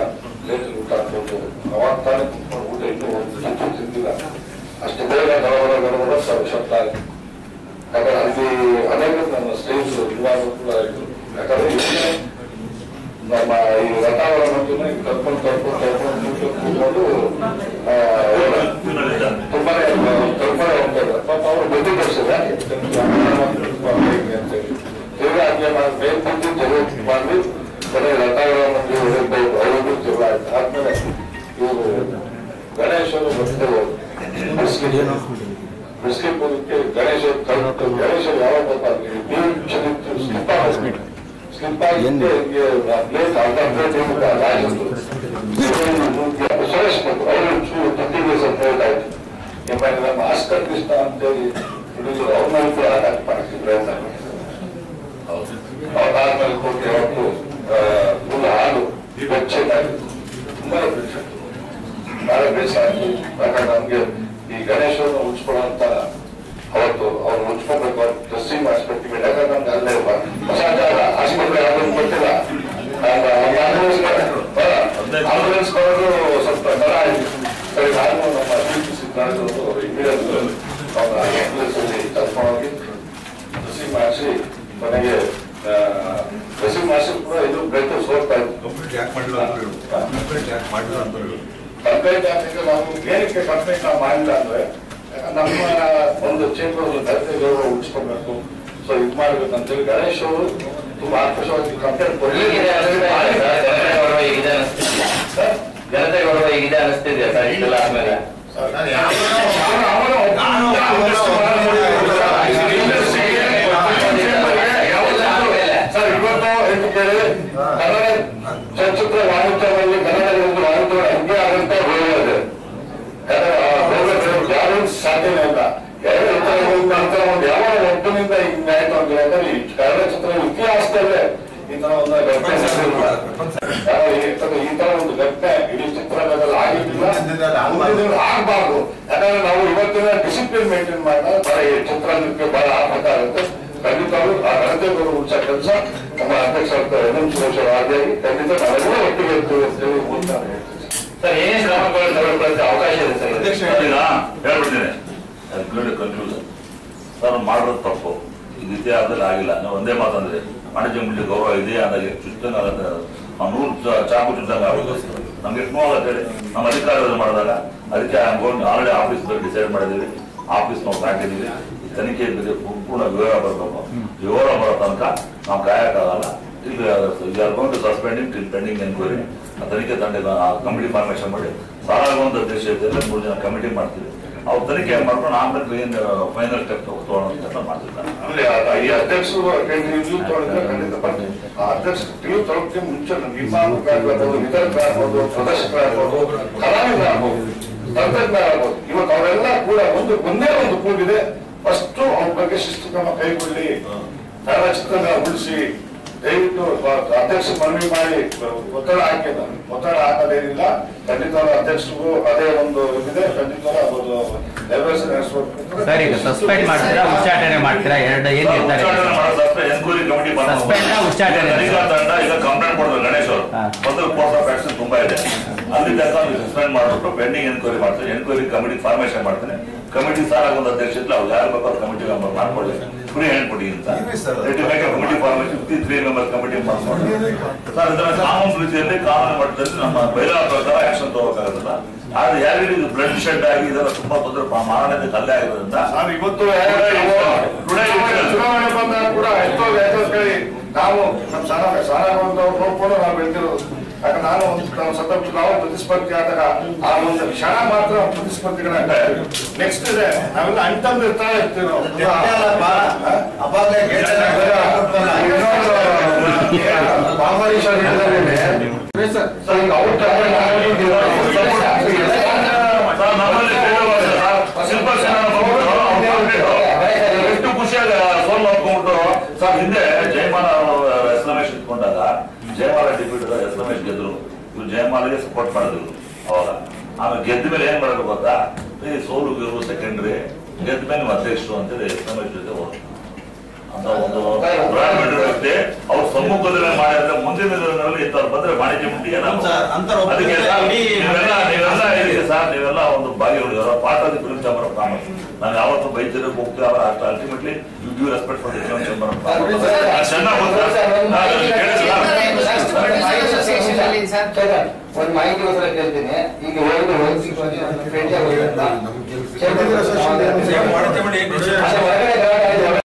ಲೇಟ್ ಊಟ ಹಾಕೊಂಡು ಅವಾಗ ತಾನೇ ಕುತ್ಕೊಂಡು ಊಟ ಇನ್ನೂ ಒಂದು ತಿಂದಿಲ್ಲ. ಅಷ್ಟು ಬೇಗ ಗಡಬಡ ಶಬ್ದ ಆಯ್ತು. ಯಾಕಂದ್ರೆ ಅಲ್ಲಿ ಅನೇಕ ನನ್ನ ಸ್ನೇಹಿತರು ಇವಾಗ ಕೂಡ ಆಯಿತು. ಯಾಕಂದ್ರೆ ನಮ್ಮ ಈ ವಾತಾವರಣ ಕರ್ಕೊಂಡು ಕೂತ್ಕೊಂಡು ತುಂಬಾನೇ ಕಲ್ಪನೆ ಹೋಗ್ತಾರೆ. ಪಾಪ ಅವರು ಬುದ್ಧಿ ಕಳಿಸಿದ್ರೆ ತಿರ್ಗಾ ಹಂಗೆ ಮೇಲ್ ಬುದ್ಧಿ ಜಗಳ ಮಾಡಿ ಕೊನೆ ವಾತಾವರಣ ಹೊರಬೇಕು ಅವ್ರಿಗೂ ಜಗಳ ಆಯ್ತು. ಆದ್ಮೇಲೆ ಇವರು ಗಣೇಶರು ಬರ್ತಾರೆ ಬಿಸ್ಕೆಟ್ ಹೋಗಕ್ಕೆ ಗಣೇಶ ಯಾವಾಗ ಗೊತ್ತಾಗ್ಲಿ ಸ್ಲಿಪ್ ಆಗಿ ಪ್ಲೇಸ್ ಅರ್ಧ ಪ್ಲೇಟ್ ಸುರೇಶ್ ಬಂತು ಅವರು 30 days ಅಂತ ಹೇಳ್ತಾಯಿದ್ರು. ಆಮೇಲೆ ನಮ್ಮ ಆಸ್ಕರ್ ಕೃಷ್ಣ ಅಂತೇಳಿ ಹಿಡಿದ್ರು ಅವ್ರನ್ನ ಕೂಡ ಅಟ್ಯಾಕ್ ಮಾಡಕ್ಕೆ ಪ್ರಯತ್ನ ಅವ್ರಾದ್ಮೇಲೆ ಹೋಗಿ ಅವತ್ತು ಫುಲ್ ಹಾಲು ಬೆಚ್ಚಗಾಗಿತ್ತು. ತುಂಬಾ ಬೆಚ್ಚಿತ್ತು, ನಾಳೆ ಬೇಸಾಯ್ತು. ಯಾಕಂದ್ರೆ ನಮ್ಗೆ ಈ ಗಣೇಶವನ್ನು ಉಳಿಸ್ಕೊಳ್ಳೋಂತ ಅವತ್ತು ಅವ್ರು ಉಳಿಸ್ಕೊಬೇಕು ಅವ್ರು ಡ್ರೆಸ್ಸಿಂಗ್ ಮಾಡಿಸ್ಬೇಕು. ಯಾಕಂದ್ರೆ ನಮ್ಗೆ ಅಲ್ಲೇ ಹೊಸ ಜಾಗ ಆಸ್ಪತ್ರೆ ಯಾವ್ದನ್ನು ಗೊತ್ತಿಲ್ಲ. ಆಂಬುಲೆನ್ಸ್ ಬರೋದು ಸ್ವಲ್ಪ ದರ ಆಯ್ತು. ಸರಿ ನಾನು ನಮ್ಮ ಡಿಸಿ ಸಿದ್ಧಾಂತರು ಇಮಿಡಿಯೇಟ್ ಅವ್ರ ಆಂಬುಲೆನ್ಸ್ ಅಲ್ಲಿ ಕರ್ಕೊಂಡೋಗಿ ಡ್ರೆಸ್ಸಿಂಗ್ ಮಾಡಿಸಿ ಕೊನೆಗೆ ಡ್ರೆಸ್ಸಿಂಗ್ ಮಾಡಿಸಿ ಕೂಡ ಇದು ಬೆಳಕು ಸೋರ್ತಾ ಇತ್ತು. ಕಂಪ್ಲೇಂಟ್ ಯಾಕೆ ಮಾಡಿಲ್ಲ ನಾವು ಏನಕ್ಕೆ ಕಂಪ್ಲೇಂಟ್ ನಾವು ಮಾಡಿಲ್ಲ ಅಂದ್ರೆ ನಮ್ಮ ಒಂದು ಚೇಂಬರ್ ಗಣತೆ ಗೌರವ ಉಳಿಸ್ಕೊಬೇಕು. ಸೊ ಇದು ಮಾಡ್ಬೇಕು ಅಂತೇಳಿ ಗಣೇಶ್ ಅವರು ತುಂಬಾ ಆಕ್ರೋಶವಾಗಿ ಕಂಪ್ಲೇಂಟ್ ಜನತೆ ಗೌರವ ಈಗಿದೆ ಅನಿಸ್ತಿದ್ಯಾ ಸರ್ ಇದೆಲ್ಲ ಆದ್ಮೇಲೆ? ಸರ್ ಇವತ್ತು ಎಂದು ಕೇಳಿ ಕನ್ನಡ ಚಲನಚಿತ್ರ ವಾಣಿಜ್ಯದಲ್ಲಿ ಕನ್ನಡದಲ್ಲಿ ವಾಣಿಜ್ಯ ಹಂಗೆ ಆದಂತ ಬೆಳೆಯೋದು ಯಾರು ಸಾಧ್ಯನೇ ಇಲ್ಲ. ನಂತರ ಒಂದು ಯಾವ ಒಬ್ಬನಿಂದ ಹಿಂಗಾಯ್ತು ಅಂತ ಹೇಳಿದ್ರೆ ಈ ಕನ್ನಡ ಚಿತ್ರ ಇತಿಹಾಸದಲ್ಲೇ ಈ ತರ ಒಂದು ಘಟನೆ ಈ ತರ ಒಂದು ಘಟನೆ ಇಡೀ ಚಿತ್ರರಂಗದಲ್ಲಿ ಆಗಿದ್ದಿಲ್ಲ, ಆಗ್ಬಾರ್ದು. ಯಾಕಂದ್ರೆ ನಾವು ಇವತ್ತಿನ ಡಿಸಿಪ್ಲಿನ್ ಮೇಂಟೈನ್ ಮಾಡಿದ್ರೆ ಈ ಚಿತ್ರರಂಗಕ್ಕೆ ಬಹಳ ಆಘಾತ ಆಗುತ್ತೆ. ಖಂಡಿತವರು ಆ ಘನತೆ ಉಳಿಸೋ ಕೆಲಸ ನಮ್ಮ ಅಧ್ಯಕ್ಷ ಎಂ ಸುರೇಶ್ ಆದಿಯಾಗಿ ಖಂಡಿತ ನಾವೆಲ್ಲ ಒಟ್ಟಿಗೆ ಇರ್ತೀವಿ ಅಂತೇಳಿ ಸರ್ ಏನೇ ಕ್ರಮಗಳು ತಗೊಳ್ಕೊಳ್ಳೋಕೆ ಅವಕಾಶ ಇದೆ ಸರ್? ಹೇಳ್ಬಿಡ್ತೀನಿ ಕನ್ಕ್ಲೂಷನ್ ಸರ್ ಮಾಡೋದು ತಪ್ಪು. ಇದು ಇತಿಹಾಸದಲ್ಲಿ ಆಗಿಲ್ಲ. ನಾವು ಒಂದೇ ಮಾತಂದ್ರೆ ವಾಣಿಜ್ಯ ಮುಂದೆ ಗೌರವ ಇದೆ ಅಂದಾಗ ಚುಚ್ಚಂಗ ಆಗುತ್ತೆ. 100 ಚಾಕು ಚುಚ್ಚಂಗ ಆಗುತ್ತೆ. ನಮ್ಗೆ ಎಷ್ಟು ನೋವಾಗತ್ತೆ ಹೇಳಿ. ನಮ್ಮ ಅಧಿಕಾರಿಗಳು ಮಾಡಿದಾಗ ಅದಕ್ಕೆ ಆಲ್ರೆಡಿ ಆಫೀಸ್ ಡಿಸೈಡ್ ಮಾಡಿದ್ದೀವಿ. ಆಫೀಸ್ ನಾವು ಹಾಕಿದ್ದೀವಿ. ತನಿಖೆ ಬಗ್ಗೆ ಪೂರ್ಣ ವಿವರ ಬರಬೇಕು. ವಿವರ ಬರೋ ತನಕ ನಾವು ಕಾಯಕ್ಕಾಗಲ್ಲ. ಇದು ಸಸ್ಪೆಂಡಿಂಗ್ ಟಿಲ್ ಪೆಂಡಿಂಗ್ ಎನ್ಕ್ವೈರಿ ತನಿಖೆ ತಂಡ ಕಮಿಟಿ ಫಾರ್ಮೇಶನ್ ಮಾಡಿ ಸಾರಾಗೊಂದು ಅಧ್ಯಕ್ಷತೆಯಲ್ಲಿ 3 ಜನ ಕಮಿಟಿ ಮಾಡ್ತೀವಿ. ಅವ್ರು ತನಿಖೆ ಮಾಡ್ಕೊಂಡು ಆಮೇಲೆ ಏನು ಫೈನಲ್ ಸ್ಟೆಪ್ ತಗೊಳ್ಳೋಣ ಮಾಡ್ತಿರ್ತಾರೆ. ಈ ಅಧ್ಯಕ್ಷರು ತೊಗೊಂಡ್ರೆ ಖಂಡಿತ ಬರ್ತೀವಿ. ಆ ಅಧ್ಯಕ್ಷ ತಿಳಿವು ತೊಳಕ್ಕೆ ಮುಂಚೆ ನಿರ್ಮಾಪಕರಾಗ್ಬೋದು, ವಿತರಕರಾಗ್ಬೋದು, ಪ್ರದರ್ಶಕರಾಗ್ಬೋದು, ಕಲಾವಿದರಾಗ್ಬೋದು, ತಂತ್ರಜ್ಞರಾಗ್ಬೋದು, ಇವತ್ತು ಅವರೆಲ್ಲ ಕೂಡ ಒಂದೇ ಒಂದು ಕೂಗಿದೆ. ಫಸ್ಟ್ ಅವ್ರ ಬಗ್ಗೆ ಶಿಸ್ತು ಕ್ರಮ ಕೈಗೊಳ್ಳಿ, ಕನ್ನಡ ಚಿತ್ರನ ಉಳಿಸಿ ದಯವಿಟ್ಟು ಅಧ್ಯಕ್ಷ ಮನವಿ ಮಾಡಿ ಒತ್ತಡ ಹಾಕಿದ ಒತ್ತಡ ಹಾಕೋದೇನಿಲ್ಲ. ಖಂಡಿತವಾದ ಅಧ್ಯಕ್ಷರಿಗೂ ಅದೇ ಒಂದು ಇದಿದೆ. ಖಂಡಿತವಾದ ಅವರು ನೆರವೇರಿಸಿ ನಡೆಸಬೇಕು. ಸರ್ ಈಗ ಸಸ್ಪೆಂಡ್ ಮಾಡ್ತೀರಾ ಉಚ್ಚಾಟನೆ ಮಾಡ್ತೀರಾ? ಎರಡು ಏನ್ ನಿರ್ಧಾರ? ಎನ್ಕ್ವೈರಿ ಕಮಿಟಿ ಉಚ್ಚಾಟನೆ ತಂಡ ಈಗ ಕಂಪ್ಲೇಂಟ್ ಕೊಡ್ತಾರೆ ಗಣೇಶ್ ಅವರು. ಮೊದಲು ಕೋರ್ಸ್ ಆಫ್ ಆಕ್ಷನ್ ತುಂಬಾ ಇದೆ. ಅಲ್ಲಿ ತನಕ ಸಸ್ಪೆಂಡ್ ಮಾಡ್ಬಿಟ್ಟು ಪೆಂಡಿಂಗ್ ಎನ್ಕ್ವೈರಿ ಮಾಡ್ತಾರೆ. ಎನ್ಕ್ವೈರಿ ಕಮಿಟಿ ಫಾರ್ಮೇಶನ್ ಮಾಡ್ತಾನೆ. ಕಮಿಟಿ ಸಾರ್ ಆಗೊಂದು ಅಧ್ಯಕ್ಷ ಇತ್ತು. ಅವ್ರು ಯಾರು ಬೇಕಾದ್ರೂ ಕಮಿಟಿ ಮೆಂಬರ್ ಮಾಡ್ಕೊಳ್ಳಿ, ಫ್ರೀ ಹ್ಯಾಂಡ್ ಕೊಡಿ ಅಂತ ಕಮಿಟಿ ಫಾರ್ಮೇಶನ್ 53 ಮೆಂಬರ್ ಕಮಿಟಿ ಮಾಡ್ಕೊಂಡು ಸರ್ ಇದನ್ನ ಕಾನೂನು ರೀತಿಯಲ್ಲಿ ಕಾನೂನು ಮಟ್ಟದಲ್ಲಿ ನಮ್ಮ ಬೈಲಾ ಪ್ರಕಾರ ಆಕ್ಷನ್ ತಗೋಬೇಕಾಗತ್ತಲ್ಲ. ಆದ್ರೆ ಯಾರಿಗೆ ಇದು ಬ್ಲಡ್ ಶೆಡ್ ಆಗಿ ಇದೆಲ್ಲ ತುಂಬಾ ತೊಂದರೆ ಮಾನವೀಯತೆ ಕಲ್ಲೆ ಆಗಿರೋದ್ರಿಂದ ಇವತ್ತು ಚುನಾವಣೆ ಬಂದಾಗ ಕೂಡ ಎಷ್ಟೋ ಹೇಳಿ ನಾವು ನಮ್ಮ ಸಾರಾಗುವಂತವ್ರು ನೋಡ್ಕೊಂಡು ನಾವು ಬೆಳೆದಿರೋದು. ಯಾಕಂದ್ರೆ ನಾನು ಒಂದು ಸಂದರ್ಭ ನಾವು ಪ್ರತಿಸ್ಪರ್ಧಿ ಆದಾಗ ಆ ಒಂದು ಕ್ಷಣ ಮಾತ್ರ ಪ್ರತಿಸ್ಪರ್ಧಿಗಳಾಗ ನೆಕ್ಸ್ಟ್ ಇದೆ ನಾವೆಲ್ಲ ಅಂಟಂದು ಇರ್ತಾ ಇರ್ತೀವಿ ನಾವು ಎಷ್ಟು ಖುಷಿಯಾಗ ಸೋಲ್ ನೋಡ್ಕೊಂಡ್ಬಿಟ್ಟು ಸರ್ ಹಿಂದೆ ಜಯಮಾಲ ಎಸ್ಲಮೇಶ್ ಇಟ್ಕೊಂಡಾಗ ಜಯಮಾಲ ಡಿಪ್ಯೂಟ್ ಎಸ್ಲಮೇಶ್ ಗೆದ್ರು ಇವ್ರು ಜಯಮಾಲಿಗೆ ಸಪೋರ್ಟ್ ಮಾಡಿದ್ರು ಅವಾಗ ಆಮೇಲೆ ಗೆದ್ದ ಮೇಲೆ ಏನ್ ಮಾಡೋದು ಗೊತ್ತಾ ಈ ಸೋಲು ಗೆಲುವು ಸೆಕೆಂಡ್ರಿ ಗೆದ್ದ ಮೇಲೆ ಅಧ್ಯಕ್ಷರು ಅಂತೇಳಿ ಎಸ್ಲಮೇಶ್ ಜೊತೆ ಹೋದ್ರು ಅಂತ ಒಂದು ವ್ಯಕ್ತಿ ಅವ್ರ ಸಮ್ಮುಖದಲ್ಲೇ ಮಾಡಿದ್ರೆ ಮುಂದಿನ ದಿನಗಳಲ್ಲಿ ಇಂಥವ್ರು ಬಂದ್ರೆ ವಾಣಿಜ್ಯ ಮುಂದೆ ಅದಕ್ಕೆ ನೀವೆಲ್ಲ ಸರ್ ನೀವೆಲ್ಲ ಒಂದು ಭಾಗಿಗಳು part of the film chamber of commerce ನಾನು ಯಾವತ್ತೂ ಬೈತಿರೋ ಹೋಗ್ತೀವಿ ಅವರ ultimately you give respect for the film chamber of commerce ಒಂದು ಮಾಹಿತಿಗೋಸ್ಕರ ಕೇಳ್ತೀನಿ ಈಗ ಒಳಗೆ